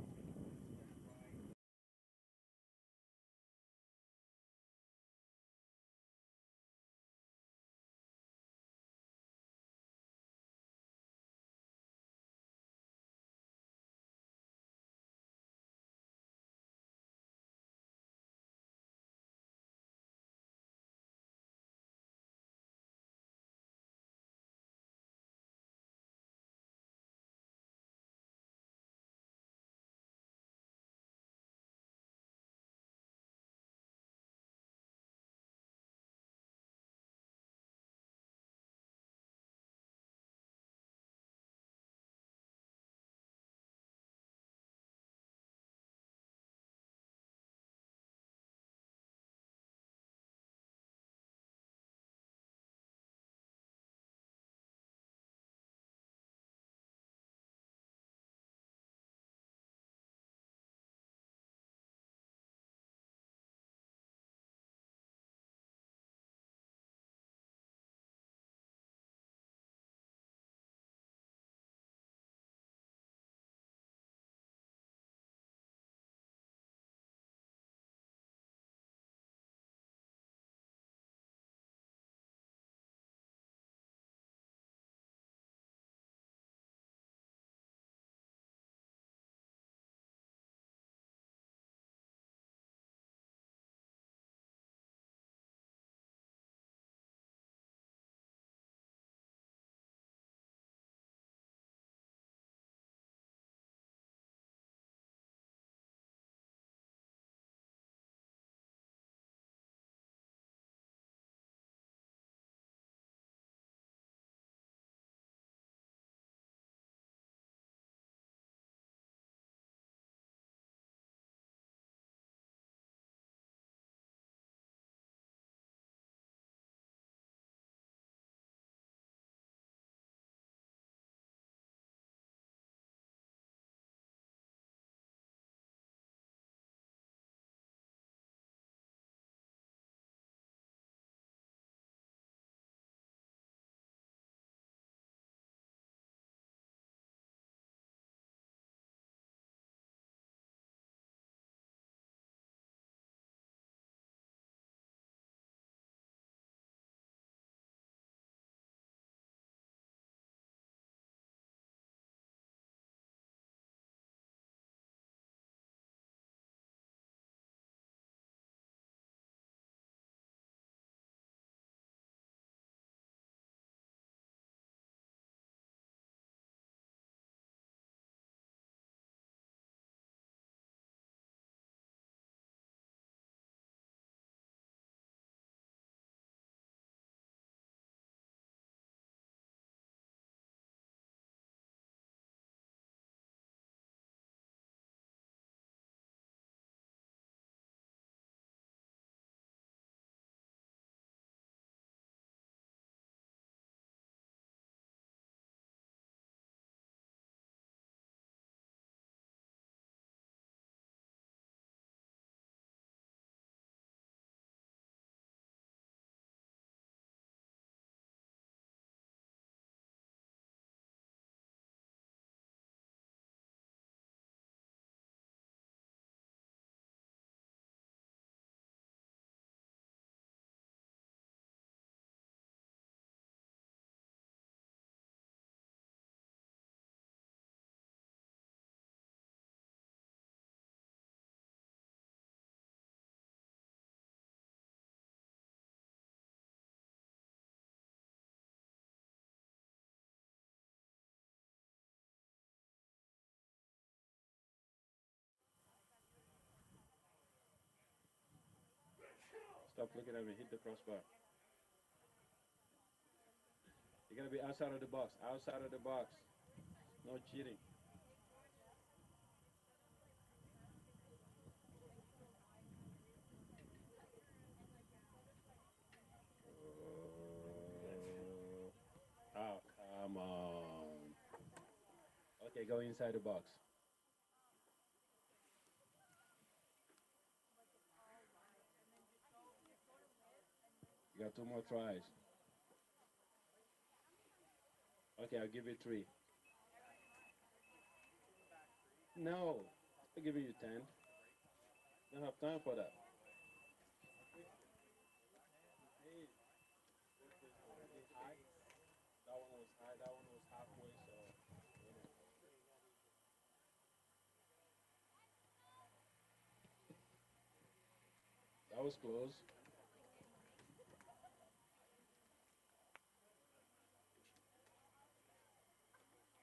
Stop looking at me. Hit the crossbar. You gotta be outside of the box. Outside of the box. No cheating. Okay, go inside the box. You got 2 more tries. Okay, I'll give you 3. No, I'll give you 10. Don't have time for that. That one was high, that one was halfway, so you know. That was close. Maybe.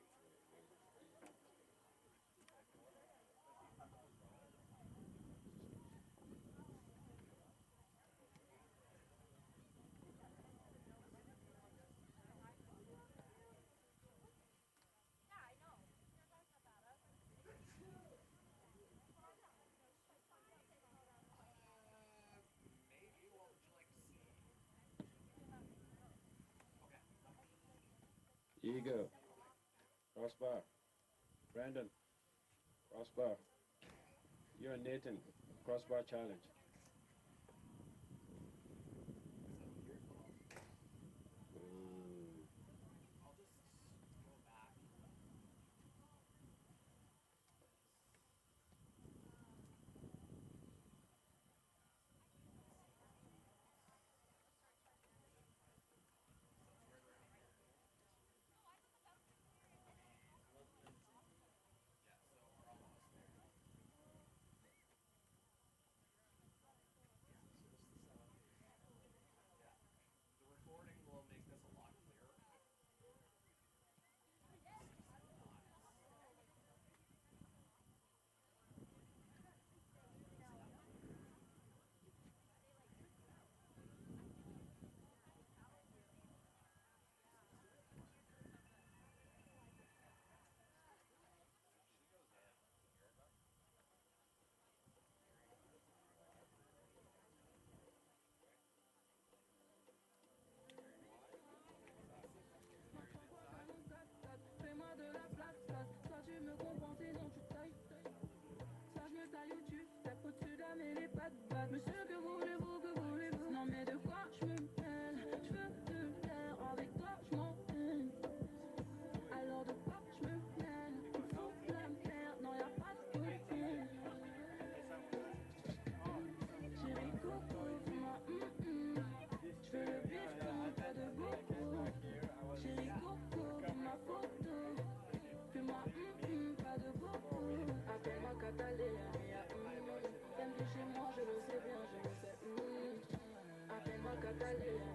What would you like to see? Here you go. Crossbar. Brandon. Crossbar. You're Nathan. Crossbar challenge. I'll just go back. The recording will make this a lot clearer. Fais-moi de la place, soit tu me comprends, sinon tu tailles. Soit je me taille ou tu tapes au-dessus d'âme et les pattes battent. Monsieur, que voulez-vous? Non mais de quoi je me mêle? Je veux te plaire, avec toi je m'emmène. Alors de quoi je me mêle? Faut la merde, non y'a pas de copine. Chérie coco, fais-moi je veux le bifton, pas de beaucoup. Chérie coco, fais-ma photo. Fais-moi pas de beaucoup. Appelle-moi Catalina, t'aimes toucher moi, je le sais bien, je le sais. Appelle-moi Catalina,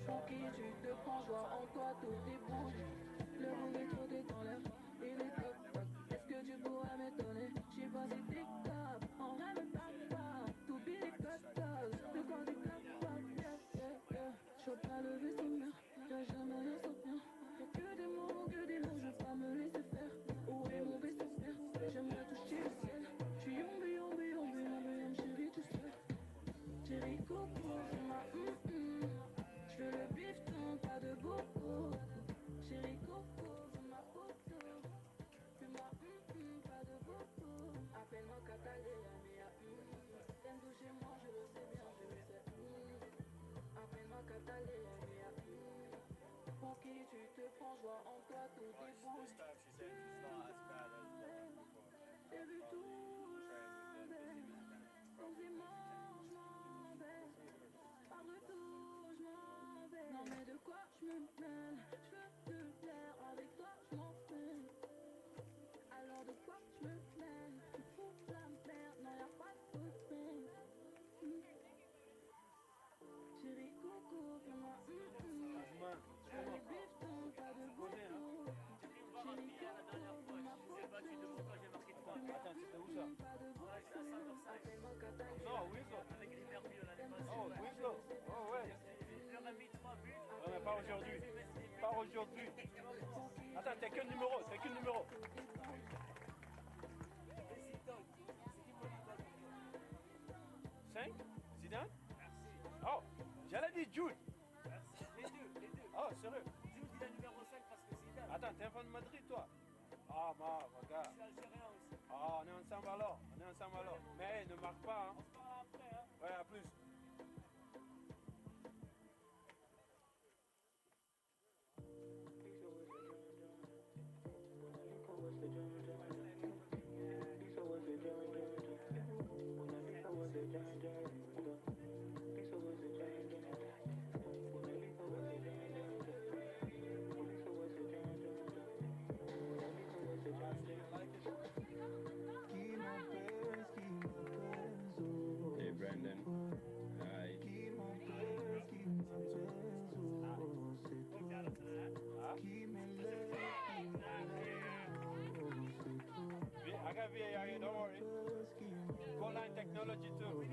pour qui tu te prends, je vois en toi tout débouche. Le rouge est trop dans l'air, il est top. Est-ce que tu pourrais m'étonner? J'sais pas si t'es cap, en vrai me tape pas. Tout billet costaud, de quoi t'es capable? J'suis pas le vaisseau mère, y'a jamais rien sans rien. Y'a que des mots, je veux pas me laisser faire. Où est mon vaisseau père? J'aimerais toucher le ciel. J'suis yombe, chérie, tu sais. Chérie coco, fais-moi j'veux le bifton, pas de beaucoup. Chérie coco, fais-ma photo. Fais-moi pas de beaucoup. Appelle-moi Catalina, t'aimes toucher moi, je le sais bien, je le sais. Appelle-moi Catalina, pour qui tu te prends, je vois en toi tout débouche. J'ai vu tout, quasiment je m'en vais. Par retour je m'en vais. Non mais de quoi je me mêle? Je veux te plaire, avec toi je m'en fais. Alors de quoi je me mêle? Tu fous la merde, non y'a pas de copine. Chérie coco, fais-moi je veux le bifton, pas de beaucoup. Chérie coco, fais-ma photo. Attends, c'était où ça? Appelle-moi Catalina. Non, Winslow. Oh, Winslow. Oh, ouais. Non, mais pas aujourd'hui. Pas aujourd'hui. Attends, t'as quel numéro? 5? Zidane? Oh, j'allais dire Jude. Les deux. Oh, sérieux? Jude, il a numéro 5 parce que Zidane. Attends, t'es un fan de Madrid, toi? Ah, Marc, regarde. Ah, on est ensemble alors. On est ensemble alors. Mais ne marque pas. Hein. Ouais, à plus. Hey Brandon. Hi. I got VAR here, don't worry. Goal line technology too.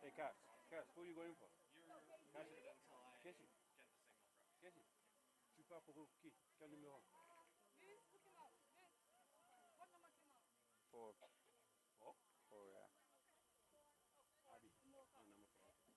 Hey, Cass, who are you going for? Casey. Casey, tu pars pour qui? Quel numéro? For Abby. Oh, number 4.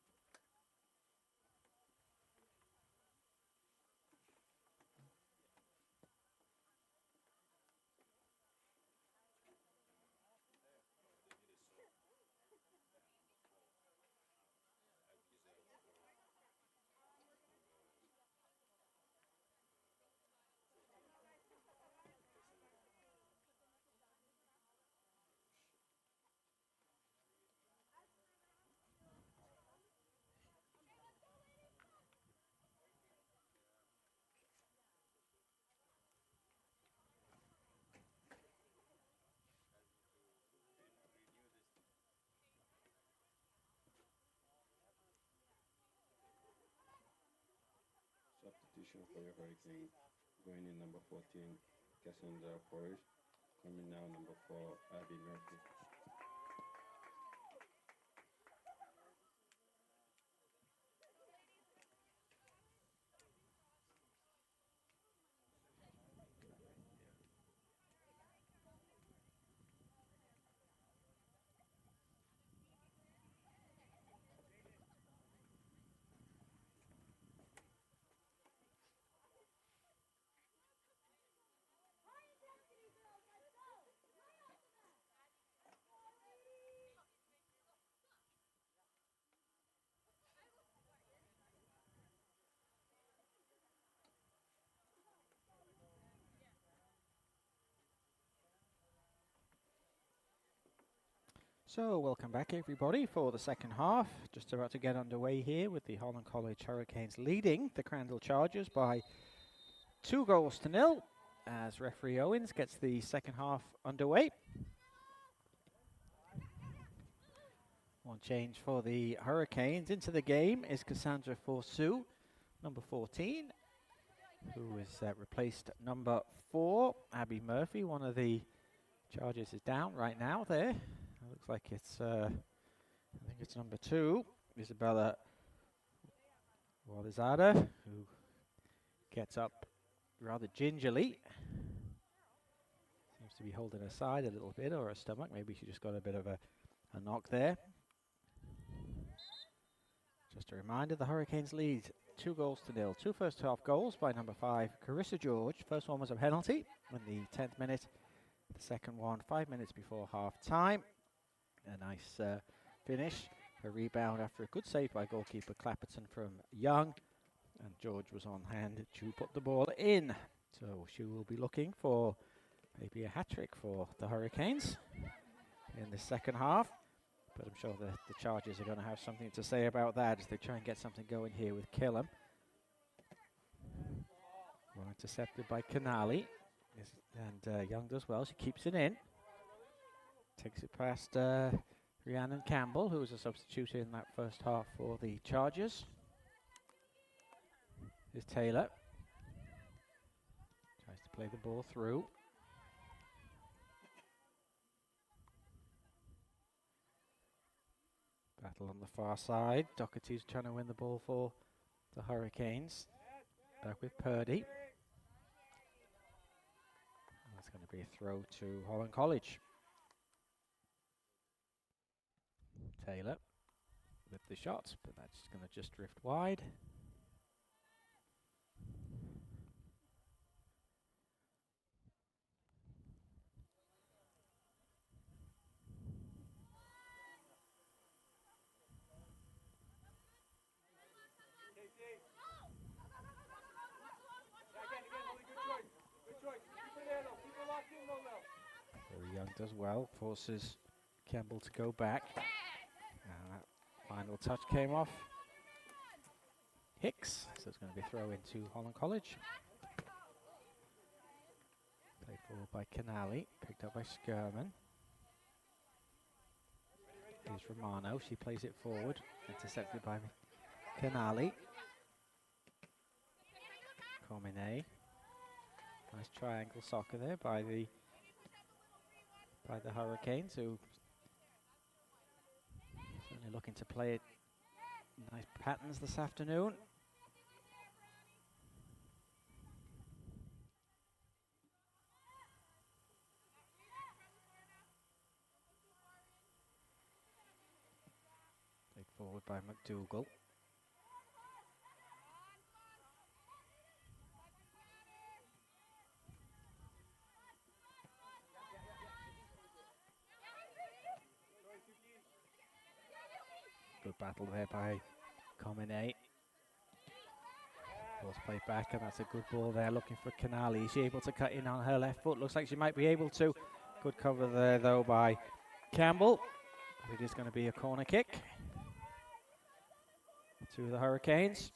Substitution for your Hurricane. Going in number 14, Cassandra Forrest. Coming now number 4, Abby Murphy. So, welcome back everybody for the second half. Just about to get underway here with the Holland College Hurricanes leading the Crandall Chargers by 2-0 as referee Owens gets the second half underway. One change for the Hurricanes. Into the game is Cassandra Forsue, number 14, who is replaced number 4, Abby Murphy. One of the Chargers is down right now there. It looks like it's, I think it's number 2, Isabella Walizada, who gets up rather gingerly. Seems to be holding her side a little bit, or her stomach. Maybe she just got a bit of a knock there. Just a reminder, the Hurricanes lead 2-0. 2 first half goals by number 5, Carissa George. First one was a penalty in the 10th minute. The second one 5 minutes before half time. A nice finish, a rebound after a good save by goalkeeper Clapperton from Young, and George was on hand to put the ball in. So she will be looking for maybe a hat-trick for the Hurricanes in the second half, but I'm sure the Chargers are going to have something to say about that as they try and get something going here with Killam. Well intercepted by Canali, and Young does well. She keeps it in. Takes it past Rhiannon Campbell, who was a substitute in that first half for the Chargers. Here's Taylor. Tries to play the ball through. Battle on the far side. Doherty's trying to win the ball for the Hurricanes. Back with Purdy. be a throw to Holland College. Taylor with the shot, but that's going to just drift wide. Very Young does well, forces Campbell to go back. And that final touch came off Hicks, so it's going to be a throw into Holland College. Played forward by Canali, picked up by Skirman. Here's Romano, she plays it forward, intercepted by Canali. Comine. Nice triangle soccer there by the Hurricanes, who certainly looking to play it nice patterns this afternoon. Played forward by McDougall. Good battle there by Comine. Ball's played back, and that's a good ball there, looking for Canali. Is she able to cut in on her left foot? Looks like she might be able to. Good cover there, though, by Campbell. But it is going to be a corner kick to the Hurricanes.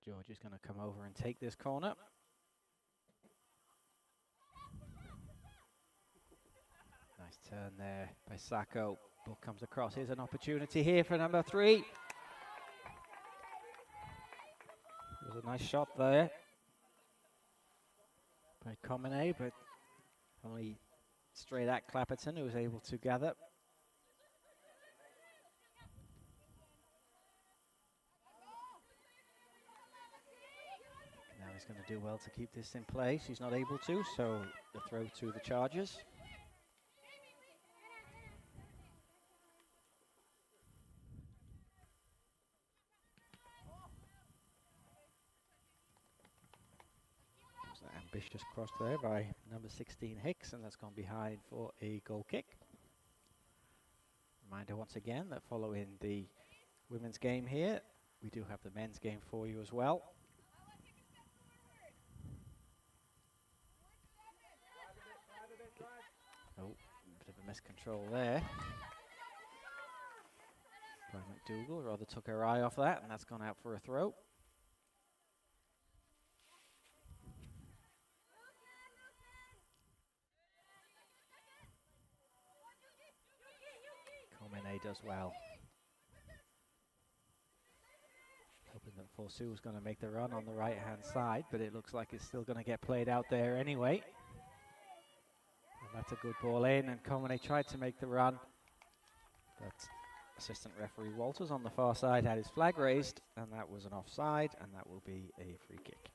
George is going to come over and take this corner. Nice turn there by Sacco. Ball comes across. Here's an opportunity here for number 3. It was a nice shot there by Comine, but only straight at Clapperton, who was able to gather. Now he's going to do well to keep this in place. He's not able to, so the throw to the Chargers. Ambitious cross there by number 16 Hicks, and that's gone behind for a goal kick. Reminder once again that following the women's game here, we do have the men's game for you as well. Oh, bit of a miscontrol there by McDougall. Rather took her eye off that, and that's gone out for a throw. Comine does well. Hoping that Forsu was going to make the run on the right-hand side, but it looks like it's still going to get played out there anyway. And that's a good ball in, and Comine tried to make the run, but assistant referee Walters on the far side had his flag raised, and that was an offside, and that will be a free kick.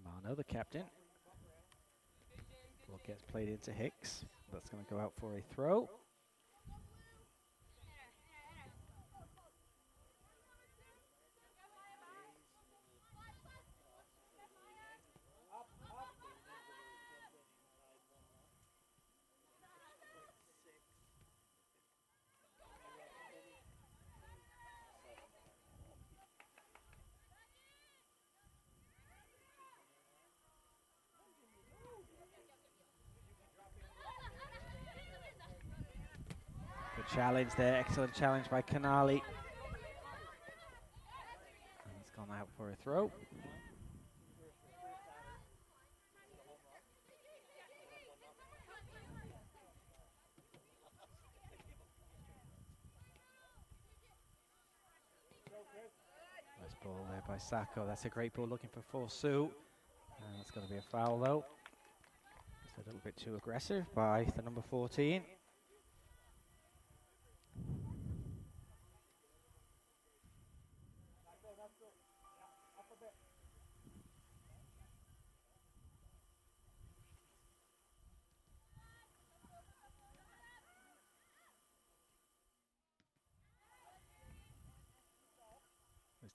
Romano, the captain. Ball gets played into Hicks. That's going to go out for a throw. Challenge there, excellent challenge by Canali. gone out for a throw. Nice ball there by Sacco. That's a great ball looking for Forsu. And it's going to be a foul though. Just a little bit too aggressive by the number 14.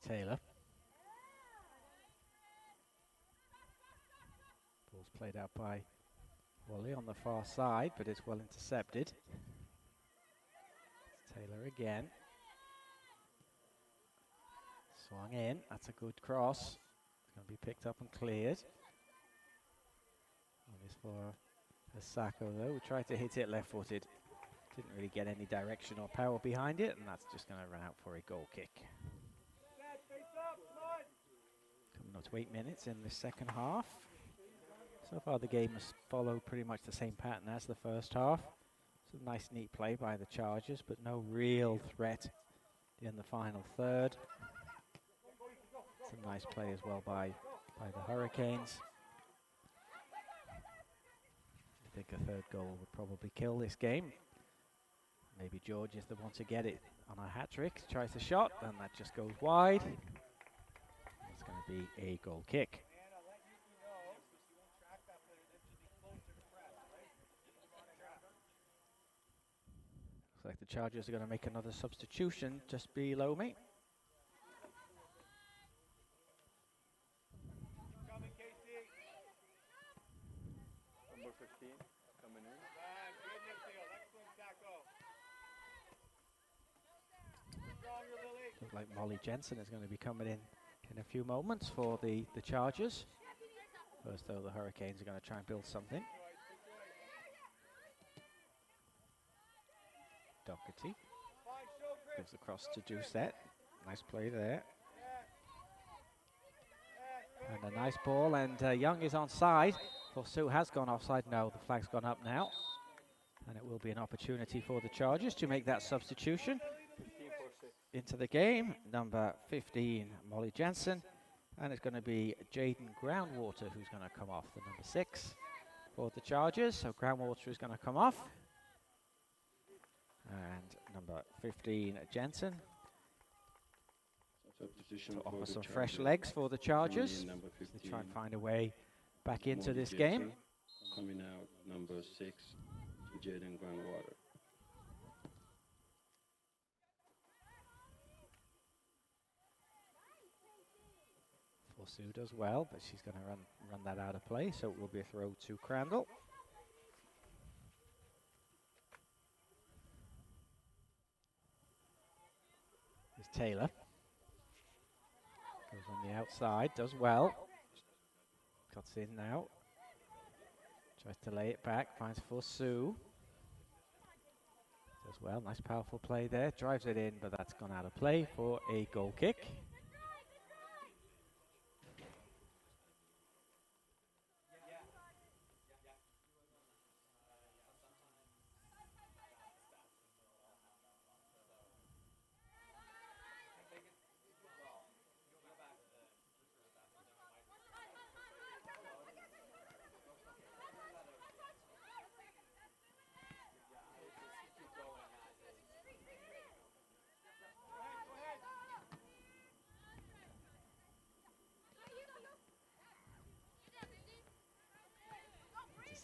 Taylor. Ball's played out by Wally on the far side, but it's well intercepted. It's Taylor again. Swung in. That's a good cross. It's going to be picked up and cleared. And this for Sacco though. We tried to hit it left-footed. Didn't really get any direction or power behind it, and that's just going to run out for a goal kick. Coming up to 8 minutes in the second half. So far the game has followed pretty much the same pattern as the first half. Some nice neat play by the Chargers, but no real threat in the final third. Some nice play as well by the Hurricanes. I think a third goal would probably kill this game. Maybe George is the one to get it on a hat-trick. Tries the shot, and that just goes wide. It's going to be a goal kick. Looks like the Chargers are going to make another substitution just below me. Number 15 coming in. Looks like Molly Jensen is going to be coming in a few moments for the Chargers. First though, the Hurricanes are going to try and build something. Doherty gives across to Doucette. Nice play there. And a nice ball, and Young is onside. Forsu has gone offside. No, the flag's gone up now. And it will be an opportunity for the Chargers to make that substitution into the game. Number 15, Molly Jensen. And it's going to be Jaden Groundwater who's going to come off, the number 6 for the Chargers. So Groundwater is going to come off. And number 15, Jensen. Substitution To for offer the some Chargers. fresh legs for the Chargers. Number They 15, try and find a way back into Molly this Jensen. game. Coming out, number 6, Jaden Groundwater. Forsu does well, but she's going to run that out of play, so it will be a throw to Crandall. Here's Taylor. Goes on the outside, does well. Cuts in now. Tries to lay it back, finds Forsu. Does well, nice powerful play there. Drives it in, but that's gone out of play for a goal kick.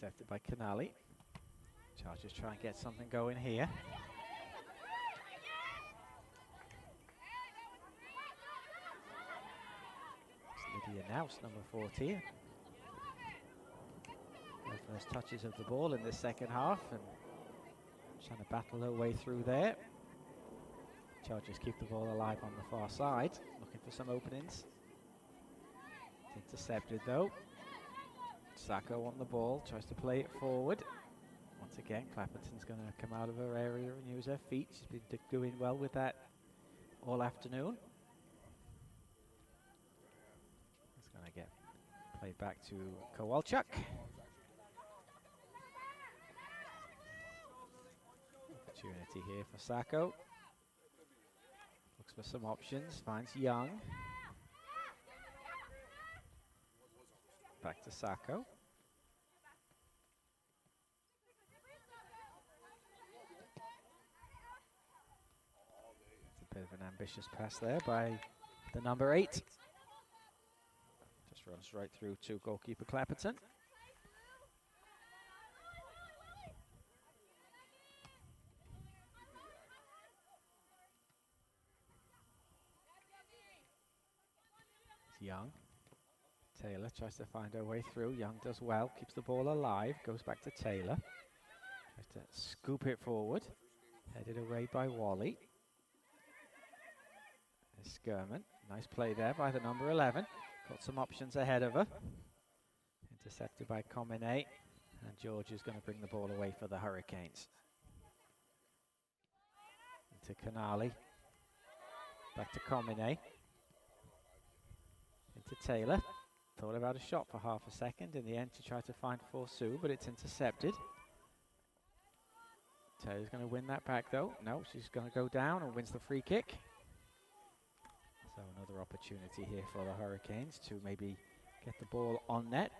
Intercepted by Canali. Chargers try and get something going here. It's Lydia Naus, number 14. Her first touches of the ball in this second half, and trying to battle her way through there. Chargers keep the ball alive on the far side, looking for some openings. It's intercepted though. Sacco on the ball, tries to play it forward. Once again, Clapperton's going to come out of her area and use her feet. She's been doing well with that all afternoon. Played back to Kowalchuk. Opportunity here for Sacco. Looks for some options, finds Young. Back to Sacco. It's a bit of an ambitious pass there by the number 8. Just runs right through to goalkeeper Clapperton. Young. Taylor tries to find her way through. Young does well, keeps the ball alive, goes back to Taylor. Tries to scoop it forward. Headed away by Wally. There's Skirman. Nice play there by the number 11. Got some options ahead of her. Intercepted by Comine. And George is going to bring the ball away for the Hurricanes. Into Canali. Back to Comine. Into Taylor. Thought about a shot for half a second. In the end, to try to find Forsu, but it's intercepted. Taylor's going to win that back, though. No, she's going to go down and wins the free kick. So another opportunity here for the Hurricanes to maybe get the ball on net.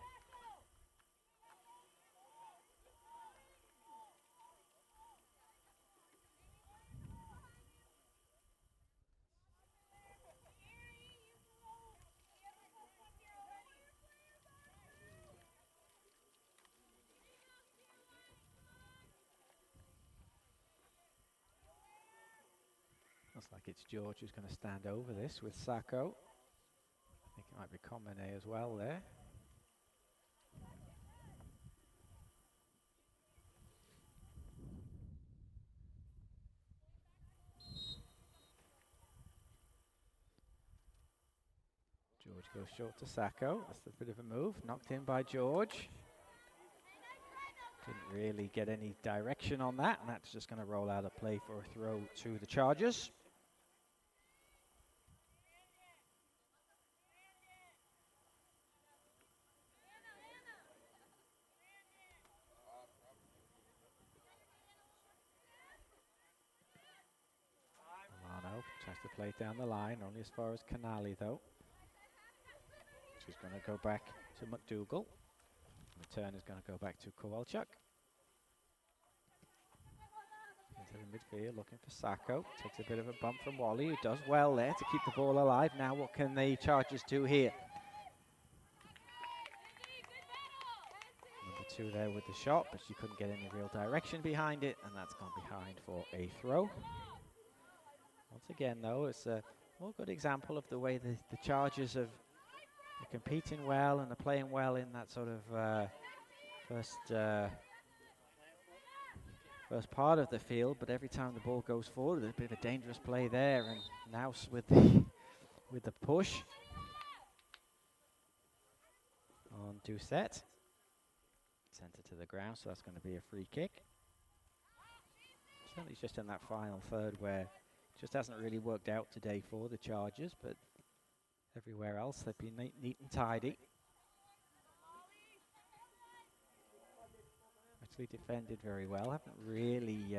Looks like it's George who's going to stand over this with Sacco. I think it might be Comine as well there. George goes short to Sacco. That's a bit of a move. Knocked in by George. Didn't really get any direction on that, and that's just going to roll out a play for a throw to the Chargers. Milano tries to play it down the line, only as far as Canali though. She's going to go back to McDougall. Return is going to go back to Kowalchuk. Into the midfield, looking for Sacco. Takes a bit of a bump from Wally, who does well there to keep the ball alive. Now what can the Chargers do here? Number 2 there with the shot, but she couldn't get any real direction behind it, and that's gone behind for a throw. Once again, though, it's a more good example of the way the Chargers have they're competing well and they're playing well in that sort of first part of the field, but every time the ball goes forward, there's a bit of a dangerous play there, and now with the push on Doucette. Sent it to the ground, so that's going to be a free kick. Certainly it's just in that final third where it just hasn't really worked out today for the Chargers, but everywhere else they've been neat and tidy. Actually defended very well. Haven't really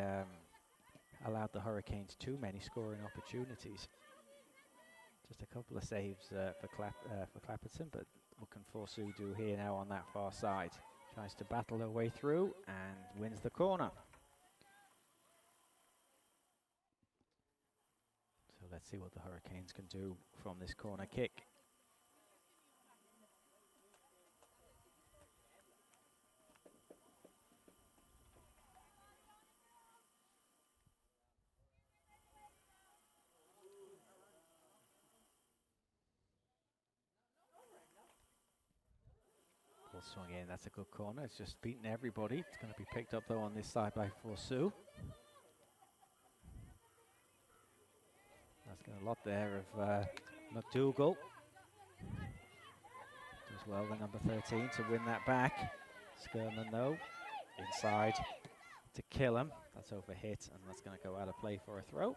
allowed the Hurricanes too many scoring opportunities. Just a couple of saves for Clapperton, but what can Forsu do here now on that far side? Tries to battle her way through and wins the corner. So let's see what the Hurricanes can do from this corner kick. Ball swung in, that's a good corner. It's just beaten everybody. It's going to be picked up though on this side by Forsu. That's got a lot there of McDougall. Does well the number 13 to win that back. Skirman though, inside to kill him. That's over hit, and that's going to go out of play for a throw.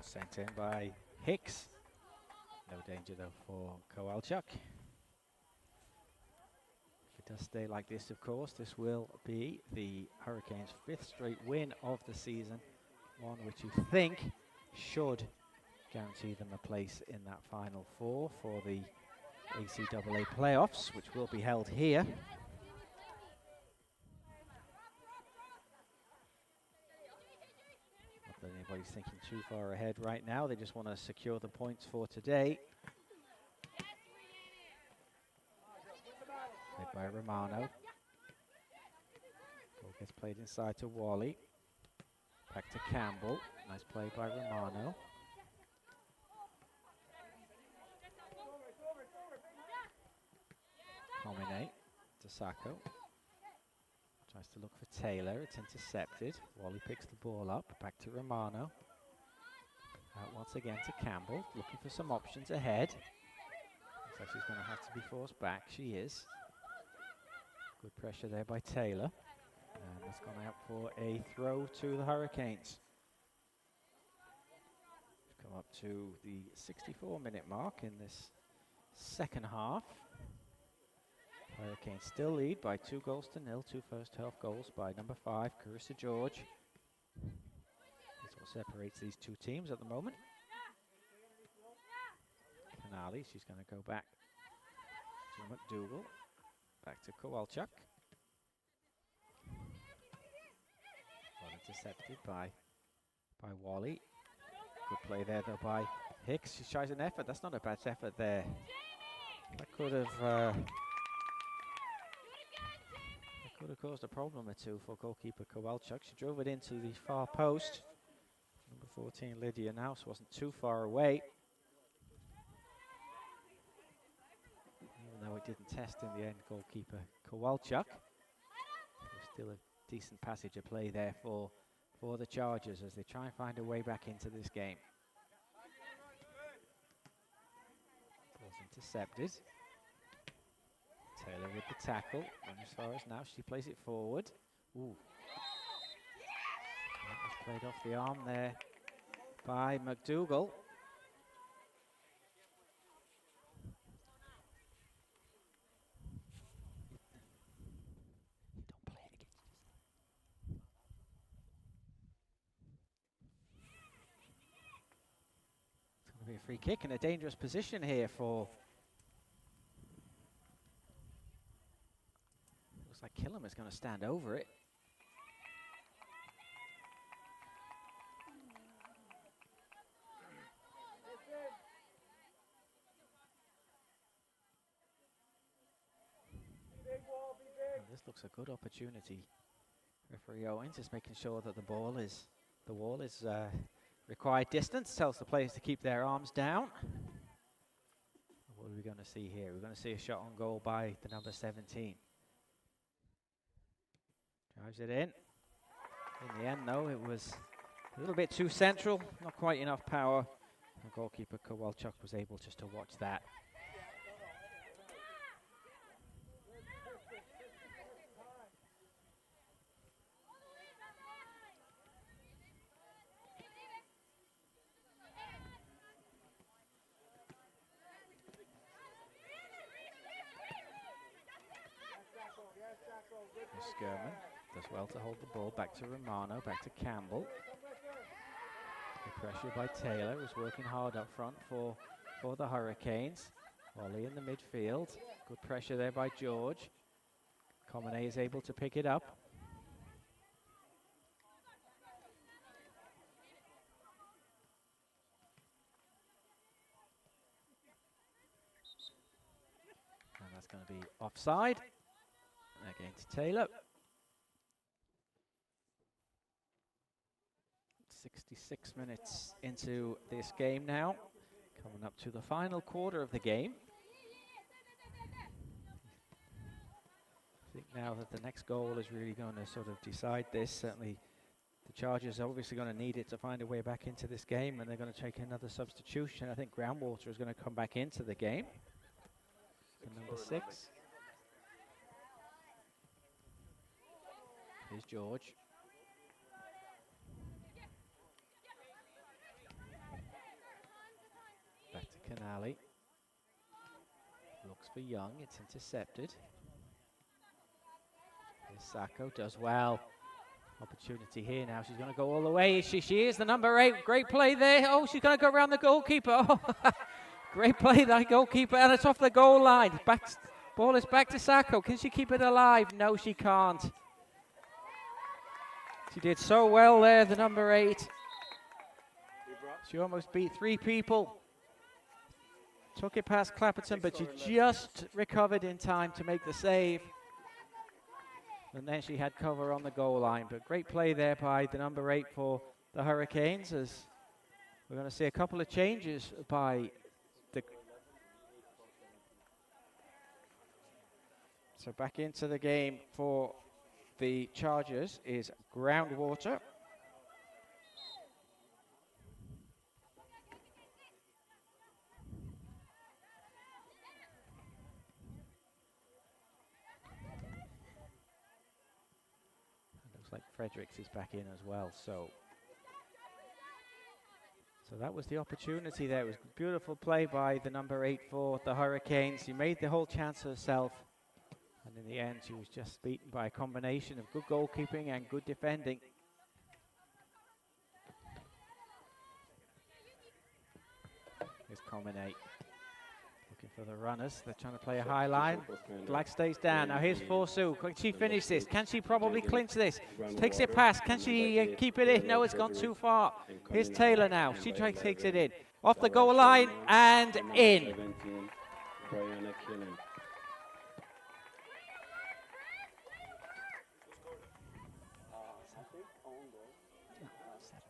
Sent in by Hicks. No danger though for Kowalchuk. If it does stay like this, of course, this will be the Hurricanes' 5th straight win of the season. One which you think should guarantee them a place in that Final Four for the ACAA playoffs, which will be held here. Not that anybody's thinking too far ahead right now. They just want to secure the points for today. Played by Romano. Ball gets played inside to Wally. Back to Campbell. Nice play by Romano. Homine to Sacco. Tries to look for Taylor. It's intercepted. Wally picks the ball up. Back to Romano. Out once again to Campbell. Looking for some options ahead. Looks like she's going to have to be forced back. She is. Good pressure there by Taylor. And it's gone out for a throw to the Hurricanes. We've come up to the 64-minute mark in this second half. Hurricanes still lead by 2 goals to 0. 2 first half goals by number 5, Carissa George. That's what separates these two teams at the moment. Canali, she's going to go back to McDougall. Back to Kowalchuk. Well intercepted by Wally. Good play there though by Hicks. She tries an effort. That's not a bad effort there. That could have caused a problem or two for goalkeeper Kowalchuk. She drove it into the far post. Number 14 Lydia Naus wasn't too far away. Even though it didn't test in the end, goalkeeper Kowalchuk. There's still a decent passage of play there for the Chargers as they try and find a way back into this game. Ball's intercepted. Taylor with the tackle. And as far as now, she plays it forward. Ooh. That was played off the arm there by McDougall. Be a free kick in a dangerous position here for. Looks like Killam is going to stand over it. And this looks a good opportunity. Referee Owens is making sure that the wall is required distance, tells the players to keep their arms down. What are we going to see here? We're going to see a shot on goal by the number 17. Drives it in. In the end, though, it was a little bit too central, not quite enough power. And goalkeeper Kowalchuk was able just to watch that. Skirman does well to hold the ball. Back to Romano, back to Campbell. The pressure by Taylor is working hard up front for the Hurricanes. Wally in the midfield. Good pressure there by George. Comine is able to pick it up. And that's going to be offside. Again to Taylor. 66 minutes into this game now. Coming up to the final quarter of the game. I think now that the next goal is really going to sort of decide this. Certainly the Chargers are obviously going to need it to find a way back into this game, and they're going to take another substitution. I think Groundwater is going to come back into the game. Number 6. Here's George. Canali. Looks for Young, it's intercepted. Here's Sacco, does well. Opportunity here now, she's going to go all the way. She is the number 8, great play there. Oh, she's going to go around the goalkeeper. Oh, great play, that goalkeeper, and it's off the goal line. Ball is back to Sacco, can she keep it alive? No, she can't. She did so well there, the number 8. She almost beat 3 people. Took it past Clapperton, but she just recovered in time to make the save. And then she had cover on the goal line. But great play there by the number 8 for the Hurricanes, as we're going to see a couple of changes by the... So back into the game for the Chargers is Groundwater. Like Fredericks is back in as well, so that was the opportunity there. It was a beautiful play by the number 8 for the Hurricanes. She made the whole chance herself, and in the end she was just beaten by a combination of good goalkeeping and good defending. Here's Comine looking for the runners. They're trying to play a high line. Black stays down. Now here's Forsu. Can she finish this? Can she probably clinch this? Takes it past. Can she keep it in? No, it's gone too far. Here's Taylor now. She takes it in. Off the goal line and in.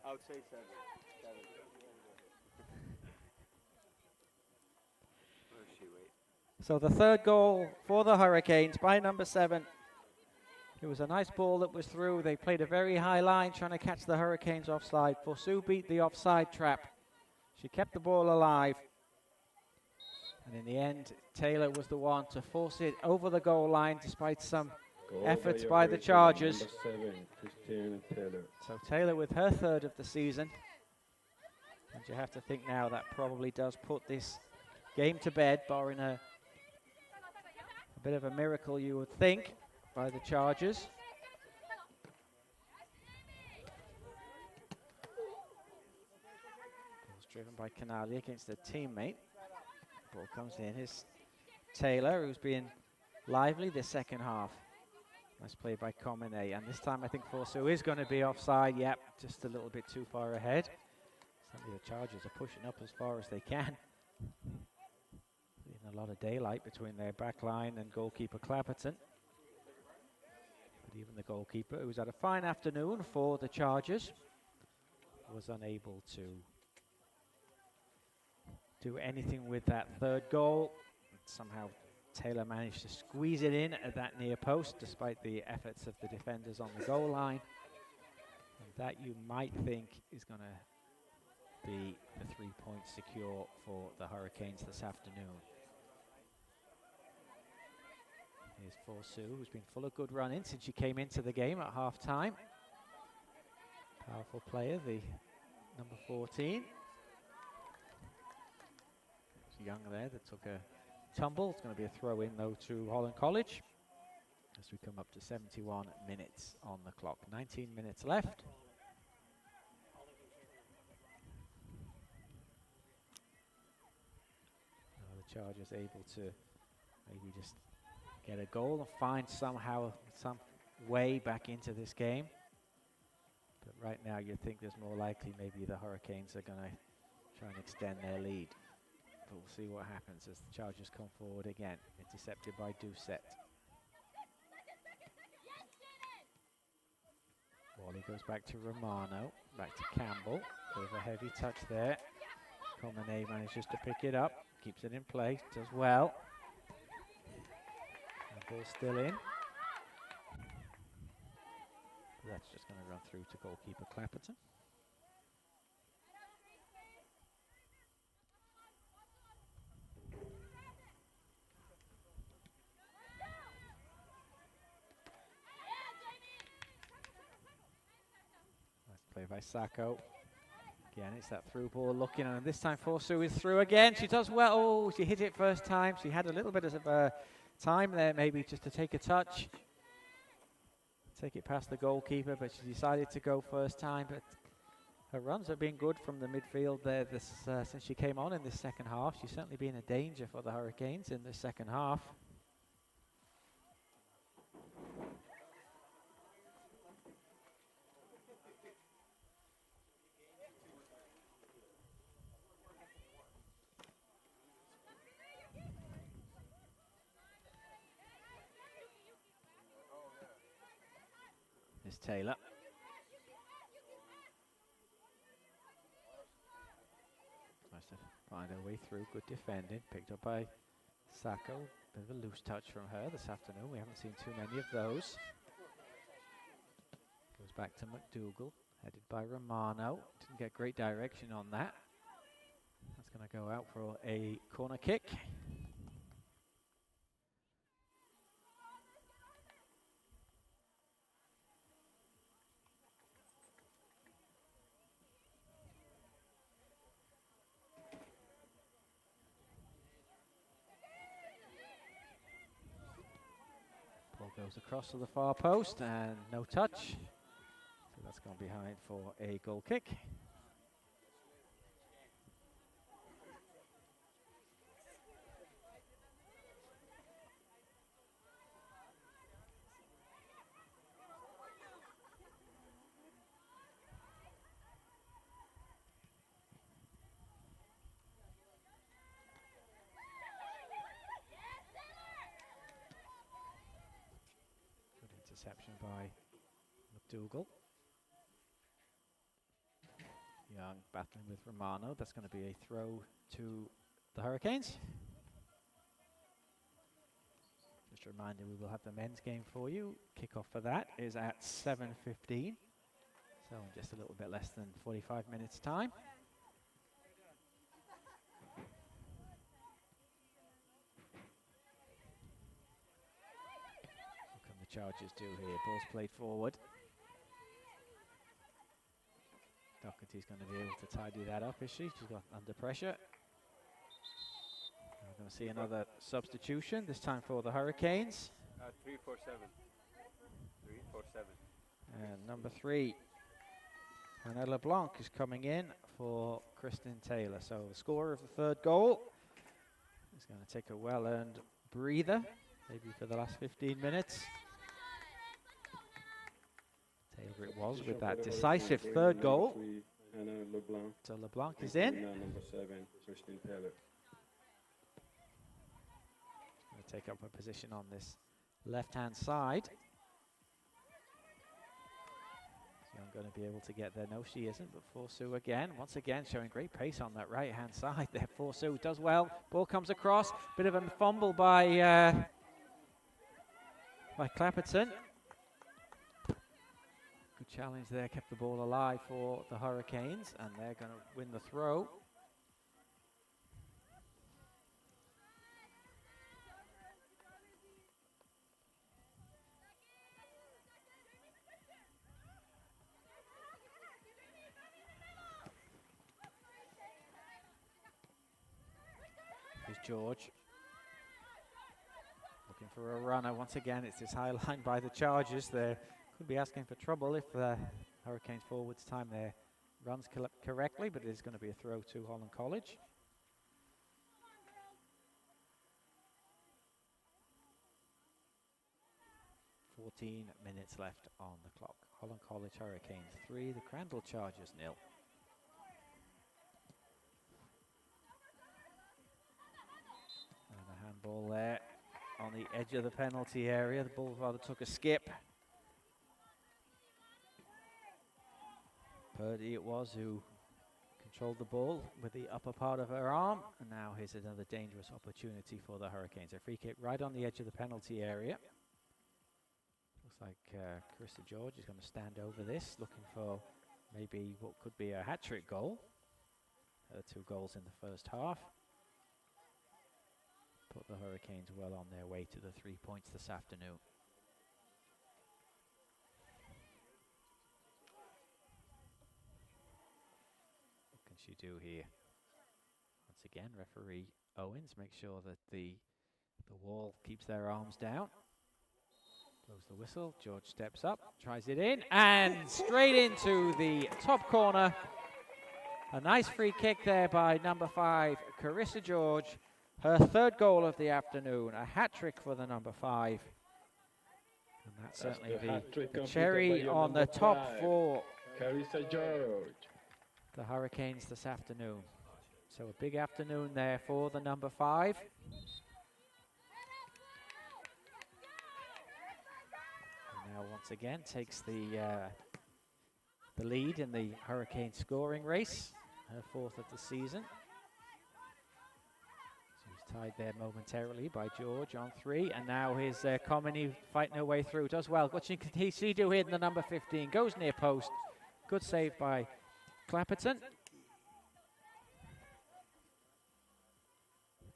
I would say 7. So the third goal for the Hurricanes by number 7. It was a nice ball that was through. They played a very high line trying to catch the Hurricanes offside. Forsu beat the offside trap. She kept the ball alive. And in the end, Taylor was the one to force it over the goal line despite some efforts by the Chargers. So Taylor with her 3rd of the season. And you have to think now that probably does put this game to bed, barring a bit of a miracle, you would think, by the Chargers. Ball's driven by Canali against a teammate. Ball comes in. Here's Taylor, who's been lively this second half. Nice play by Comine. And this time I think Forsu is going to be offside. Yep, just a little bit too far ahead. Certainly the Chargers are pushing up as far as they can. A lot of daylight between their back line and goalkeeper Clapperton. But even the goalkeeper, who's had a fine afternoon for the Chargers, was unable to do anything with that 3rd goal. Somehow Taylor managed to squeeze it in at that near post despite the efforts of the defenders on the goal line. And that you might think is going to be the 3 points secure for the Hurricanes this afternoon. Here's Forsu, who's been full of good run-in since she came into the game at half-time. Powerful player, the number 14. There's Young there that took a tumble. It's going to be a throw-in, though, to Holland College as we come up to 71 minutes on the clock. 19 minutes left. Now the Chargers able to maybe just get a goal and find somehow some way back into this game. But right now you'd think there's more likely maybe the Hurricanes are going to try and extend their lead. But we'll see what happens as the Chargers come forward again. Intercepted by Doucette. Wally goes back to Romano, back to Campbell. Bit of a heavy touch there. Comine manages to pick it up, keeps it in play, does well. Ball still in. That's just going to run through to goalkeeper Clapperton. Nice play by Sacco. Again, it's that through ball looking, and this time Forsu is through again. She does well. Oh, she hit it first time. She had a little bit of time there, maybe just to take a touch, take it past the goalkeeper, but she decided to go first time. But her runs have been good from the midfield there since she came on in this second half. She's certainly been a danger for the Hurricanes in this second half. Is Taylor. Nice to find her way through. Good defending. Picked up by Sacco. Bit of a loose touch from her this afternoon. We haven't seen too many of those. Goes back to McDougall. Headed by Romano. Didn't get great direction on that. That's going to go out for a corner kick. Goes across to the far post and no touch. So that's gone behind for a goal kick. Interception by McDougall. Young battling with Romano. That's going to be a throw to the Hurricanes. Just a reminder, we will have the men's game for you. Kickoff for that is at 7:15. So in just a little bit less than 45 minutes time. Charges do here. Ball's played forward. Doherty's going to be able to tidy that up, is she? She's got under pressure. We're going to see another substitution, this time for the Hurricanes. 347. 347. And number 3, Hannah LeBlanc is coming in for Kristen Taylor. So the scorer of the third goal is going to take a well-earned breather, maybe for the last 15 minutes. Taylor it was with that decisive third goal. So LeBlanc is in. Number 7, Kristen Taylor. Going to take up a position on this left-hand side. Young going to be able to get there. No, she isn't, but Forsu again. Once again, showing great pace on that right-hand side there. Forsu does well. Ball comes across. Bit of a fumble by Clapperton. Good challenge there, kept the ball alive for the Hurricanes, and they're going to win the throw. Here's George. Looking for a runner. Once again, it's this high line by the Chargers. They could be asking for trouble if the Hurricanes forwards time their runs correctly, but it is going to be a throw to Holland College. "14 minutes left on the clock. Holland College Hurricanes 3, the Crandall Chargers 0. And a handball there on the edge of the penalty area. The ball rather took a skip. Purdy it was who controlled the ball with the upper part of her arm, and now here's another dangerous opportunity for the Hurricanes. A free kick right on the edge of the penalty area. Looks like Carissa George is going to stand over this, looking for maybe what could be a hat-trick goal. 2 goals in the first half. Put the Hurricanes well on their way to the 3 points this afternoon. you do here. Once again, referee Owens makes sure that the wall keeps their arms down. Blows the whistle. George steps up, tries it in, and straight into the top corner. A nice free kick there by number 5, Carissa George. Her 3rd goal of the afternoon, a hat-trick for the number 5. And that's certainly the cherry on the top 4. Carissa George. The Hurricanes this afternoon. So a big afternoon there for the number 5. And now once again takes the lead in the Hurricane scoring race, her 4th of the season. So he's tied there momentarily by George on 3, and now here's Comini fighting her way through. Does well. What can he do here in the number 15? Goes near post. Good save by Clapperton.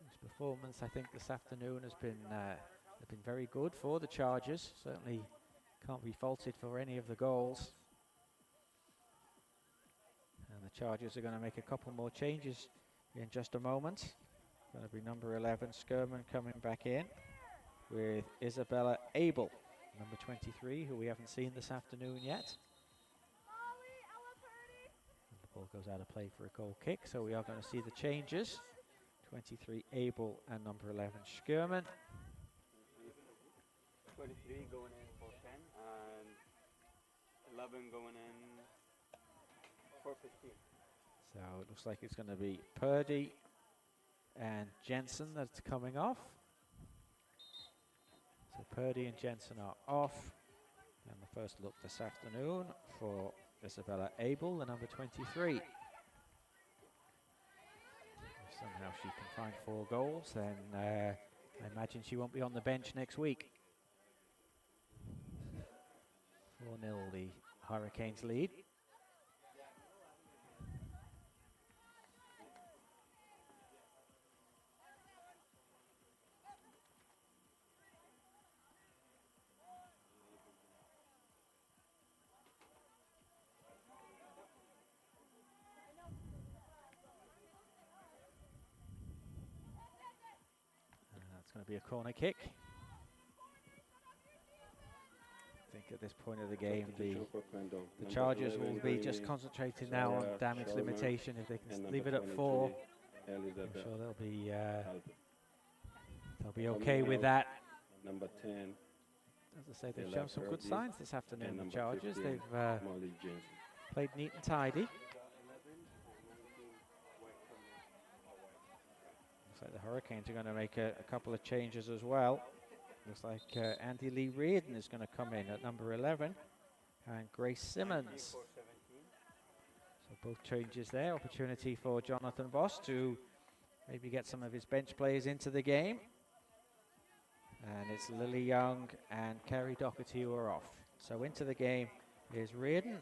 His performance, I think, this afternoon has been very good for the Chargers. Certainly can't be faulted for any of the goals. And the Chargers are going to make a couple more changes in just a moment. Going to be number 11, Skirman, coming back in with Isabella Abel, number 23, who we haven't seen this afternoon yet. And the ball goes out of play for a goal kick, so we are going to see the changes. 23, Abel, and number 11, Skirman. 23 going in for 10 and 11 going in for 15. So it looks like it's going to be Purdy and Jensen that's coming off. So Purdy and Jensen are off. And the first look this afternoon for Isabella Abel, the number 23. If somehow she can find 4 goals, then I imagine she won't be on the bench next week. 4-0 the Hurricanes lead. It's going to be a corner kick. I think at this point of the game, the Chargers will be just concentrating now on damage limitation. If they can leave it at 4, I'm sure they'll be okay with that. Number 10. As I say, they've shown some good signs this afternoon, the Chargers. They've played neat and tidy. Looks like the Hurricanes are going to make a couple of changes as well. Looks like Andy Lee Reardon is going to come in at number 11, and Grace Simmons. So both changes there. Opportunity for Jonathan Voss to maybe get some of his bench players into the game. And it's Lily Young and Kerry Doherty who are off. So into the game is Reardon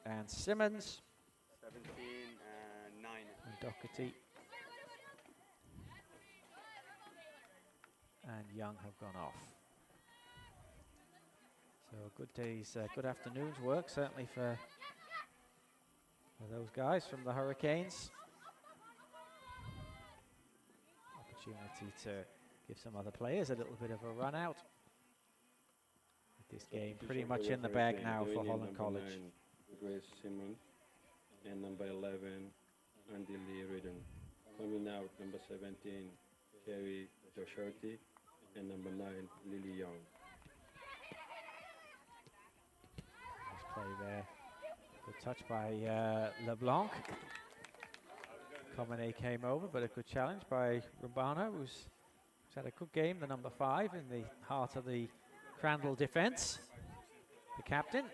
and Simmons. 17 and 9. And Doherty and Young have gone off. So good afternoon's work, certainly for those guys from the Hurricanes. Opportunity to give some other players a little bit of a run out. This game pretty much in the bag now for Holland College. 9, Grace Simmons, and number 11, Andy Lee Reardon. Coming out, number 17, Kerry Doherty, and number 9, Lily Young. Nice play there. Good touch by LeBlanc. Comene came over, but a good challenge by Rubano, who's had a good game, the number 5 in the heart of the Crandall defense. The captain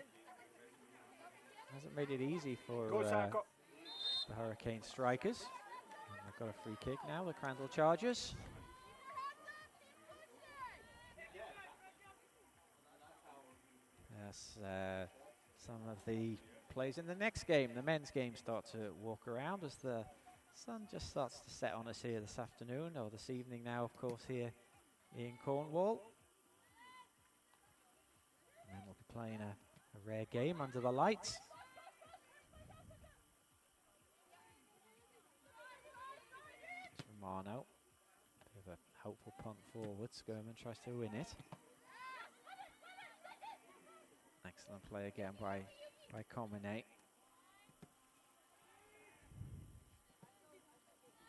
hasn't made it easy for the Hurricane strikers. And they've got a free kick now, the Crandall Chargers. As some of the players in the next game, the men's game, start to walk around as the sun just starts to set on us here this afternoon, or this evening now, of course, here in Cornwall. And then we'll be playing a rare game under the lights. Marno. Bit of a hopeful punt forward. Skirman tries to win it. Excellent play again by Comine.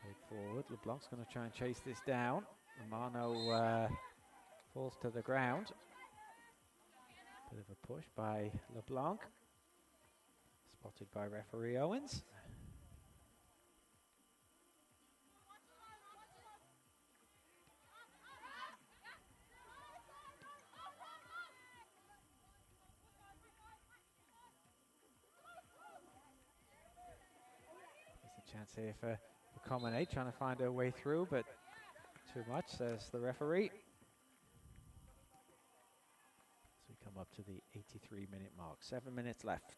Played forward. LeBlanc's going to try and chase this down. Marno falls to the ground. Bit of a push by LeBlanc. Spotted by referee Owens. There's a chance here for Comine trying to find her way through, but too much, says the referee. So we come up to the 83-minute mark. 7 minutes left.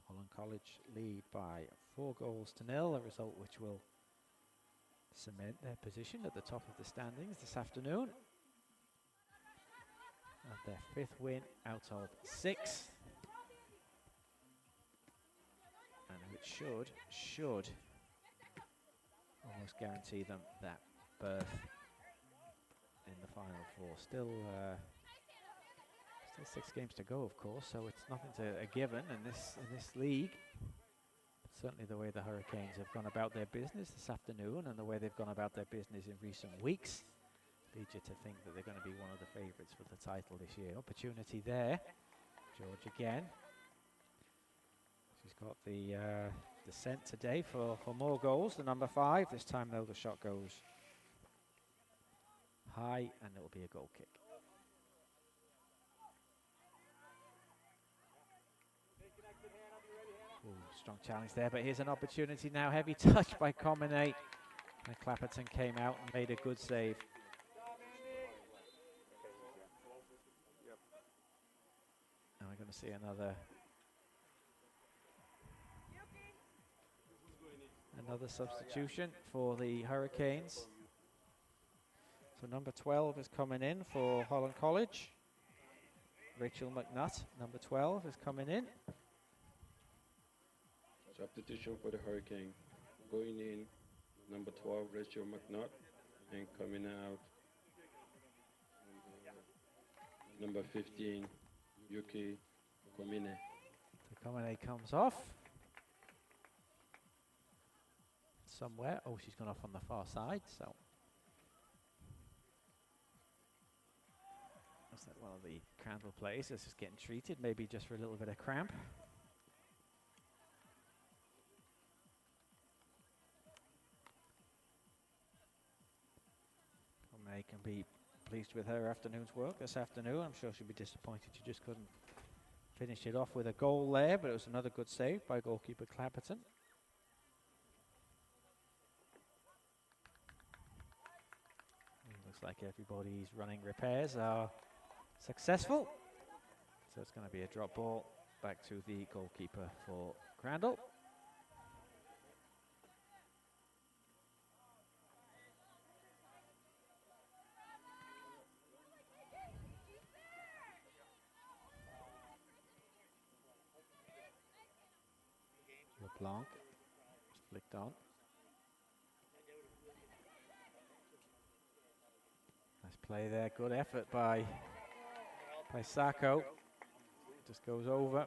Holland College lead by 4-0, a result which will cement their position at the top of the standings this afternoon. And their 5th win out of 6. And it should almost guarantee them that berth in the Final Four. Still 6 games to go, of course, so it's nothing a given in this league. But certainly the way the Hurricanes have gone about their business this afternoon and the way they've gone about their business in recent weeks leads you to think that they're going to be one of the favourites for the title this year. Opportunity there. George again. She's got the descent today for more goals, the number 5. This time, though, the shot goes high, and it will be a goal kick. Ooh, strong challenge there, but here's an opportunity now. Heavy touch by Comine. And Clapperton came out and made a good save. And we're going to see another substitution for the Hurricanes. So number 12 is coming in for Holland College. Rachel McNutt, number 12, is coming in. Substitution for the Hurricane. Going in, number 12, Rachel McNutt, and coming out, number 15, Yuki Komine. So Komine comes off. Somewhere. Oh, she's gone off on the far side, so. Looks like one of the Crandall players is just getting treated, maybe just for a little bit of cramp. Komine can be pleased with her afternoon's work this afternoon. I'm sure she'll be disappointed she just couldn't finish it off with a goal there, but it was another good save by goalkeeper Clapperton. Looks like everybody's running repairs are successful. So it's going to be a drop ball back to the goalkeeper for Crandall. LeBlanc flicked on. Nice play there, good effort by Sacco. Just goes over.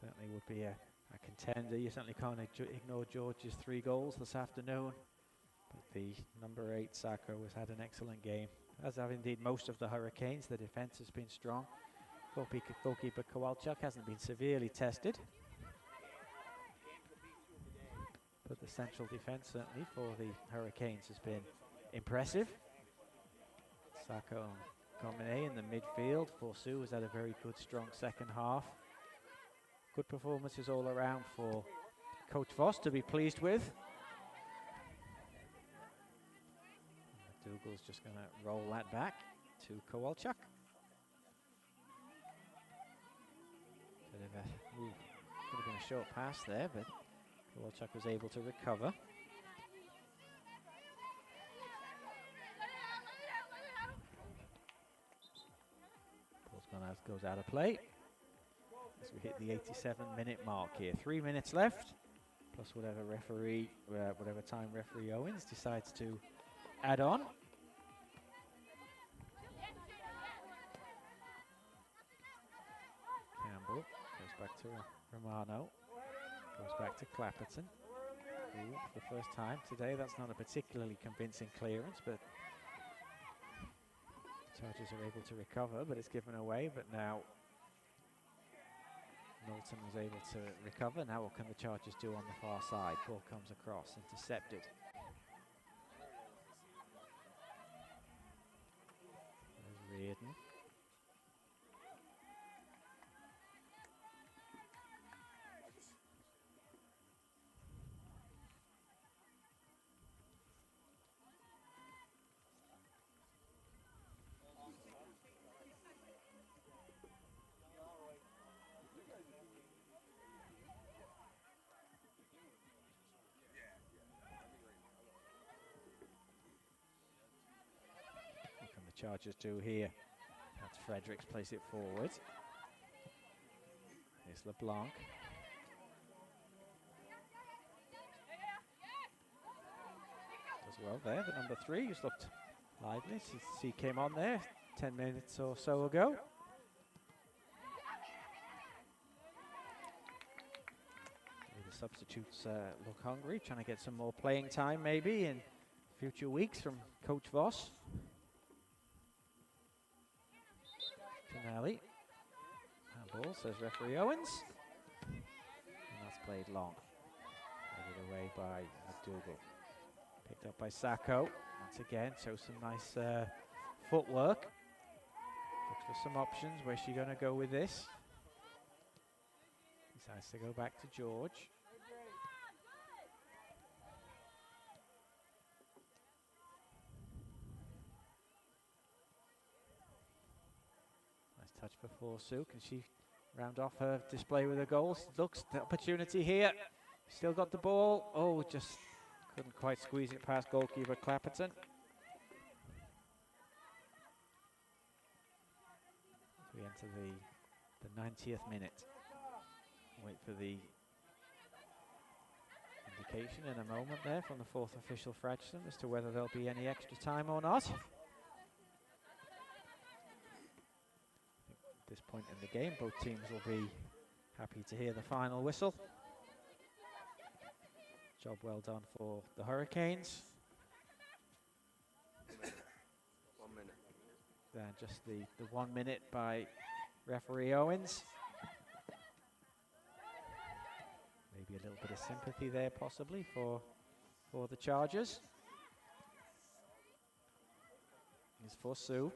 Certainly would be a contender. You certainly can't ignore George's 3 goals this afternoon. But the number 8 Sacco has had an excellent game, as have indeed most of the Hurricanes. The defense has been strong. Goalkeeper Kowalchuk hasn't been severely tested. But the central defense, certainly, for the Hurricanes has been impressive. Sacco and Comine in the midfield. Forsu has had a very good, strong second half. Good performances all around for Coach Voss to be pleased with. Dougal's just going to roll that back to Kowalchuk. Could have been a short pass there, but Kowalchuk was able to recover. Goes out of play as we hit the 87-minute mark here. 3 minutes left. plus whatever referee, whatever time referee Owens decides to add on. Campbell goes back to Romano, goes back to Clapperton. Ooh, for the first time today, that's not a particularly convincing clearance, but Chargers are able to recover, but it's given away. But now Knowlton was able to recover. Now what can the Chargers do on the far side? Ball comes across, intercepted. There's Reardon. Chargers do here. That's Fredericks, place it forward. Here's LeBlanc. Does well there, the number 3, who's looked lively. He came on there 10 minutes or so ago. The substitutes look hungry, trying to get some more playing time maybe in future weeks from Coach Voss. Tonelli. Handball, says referee Owens. And that's played long. Headed away by McDougall. Picked up by Sacco. Once again, shows some nice footwork. Looks for some options. Where's she going to go with this? Decides to go back to George. Touch before Sue. Can she round off her display with a goal? Looks the opportunity here. Still got the ball. Oh, just couldn't quite squeeze it past goalkeeper Clapperton. As we enter the 90th minute. Wait for the indication in a moment there from the 4th official Fradsham as to whether there'll be any extra time or not. This point in the game, both teams will be happy to hear the final whistle. Job well done for the Hurricanes. 1 minute. Then just the 1 minute by referee Owens. Maybe a little bit of sympathy there possibly for the Chargers. It's for Sue.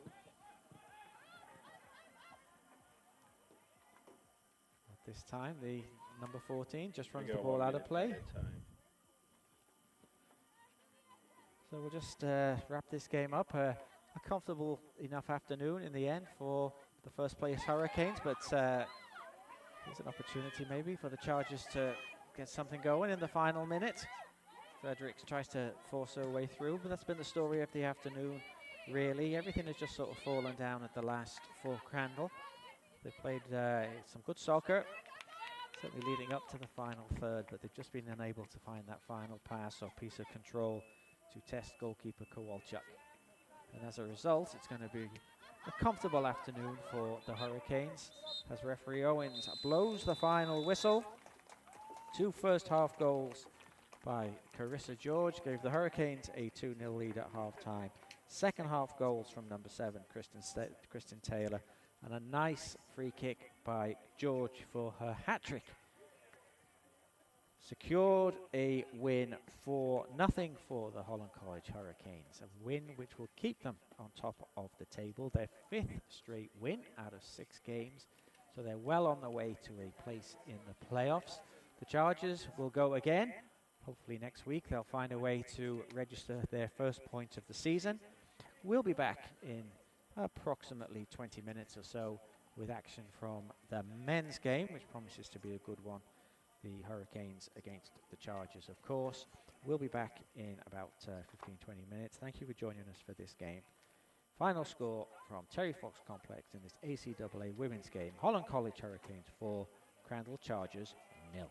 This time, the number 14 just runs the ball out of play. So we'll just wrap this game up. A comfortable enough afternoon in the end for the first place Hurricanes, but there's an opportunity maybe for the Chargers to get something going in the final minute. Fredericks tries to force her way through, but that's been the story of the afternoon, really. Everything has just sort of fallen down at the last for Crandall. They played some good soccer, certainly leading up to the final third, but they've just been unable to find that final pass or piece of control to test goalkeeper Kowalczuk. And as a result, it's going to be a comfortable afternoon for the Hurricanes as referee Owens blows the final whistle. 2 first half goals by Carissa George gave the Hurricanes a 2-0 lead at half-time. Second half goals from number 7, Kristen Taylor, and a nice free kick by George for her hat-trick. Secured a win 4-0 for the Holland College Hurricanes. A win which will keep them on top of the table. Their 5th straight win out of 6 games. So they're well on the way to a place in the playoffs. The Chargers will go again. Hopefully next week they'll find a way to register their first points of the season. We'll be back in approximately 20 minutes or so with action from the men's game, which promises to be a good one. The Hurricanes against the Chargers, of course. We'll be back in about 15-20 minutes. Thank you for joining us for this game. Final score from Terry Fox Complex in this ACAA women's game. Holland College Hurricanes 4, Crandall Chargers 0.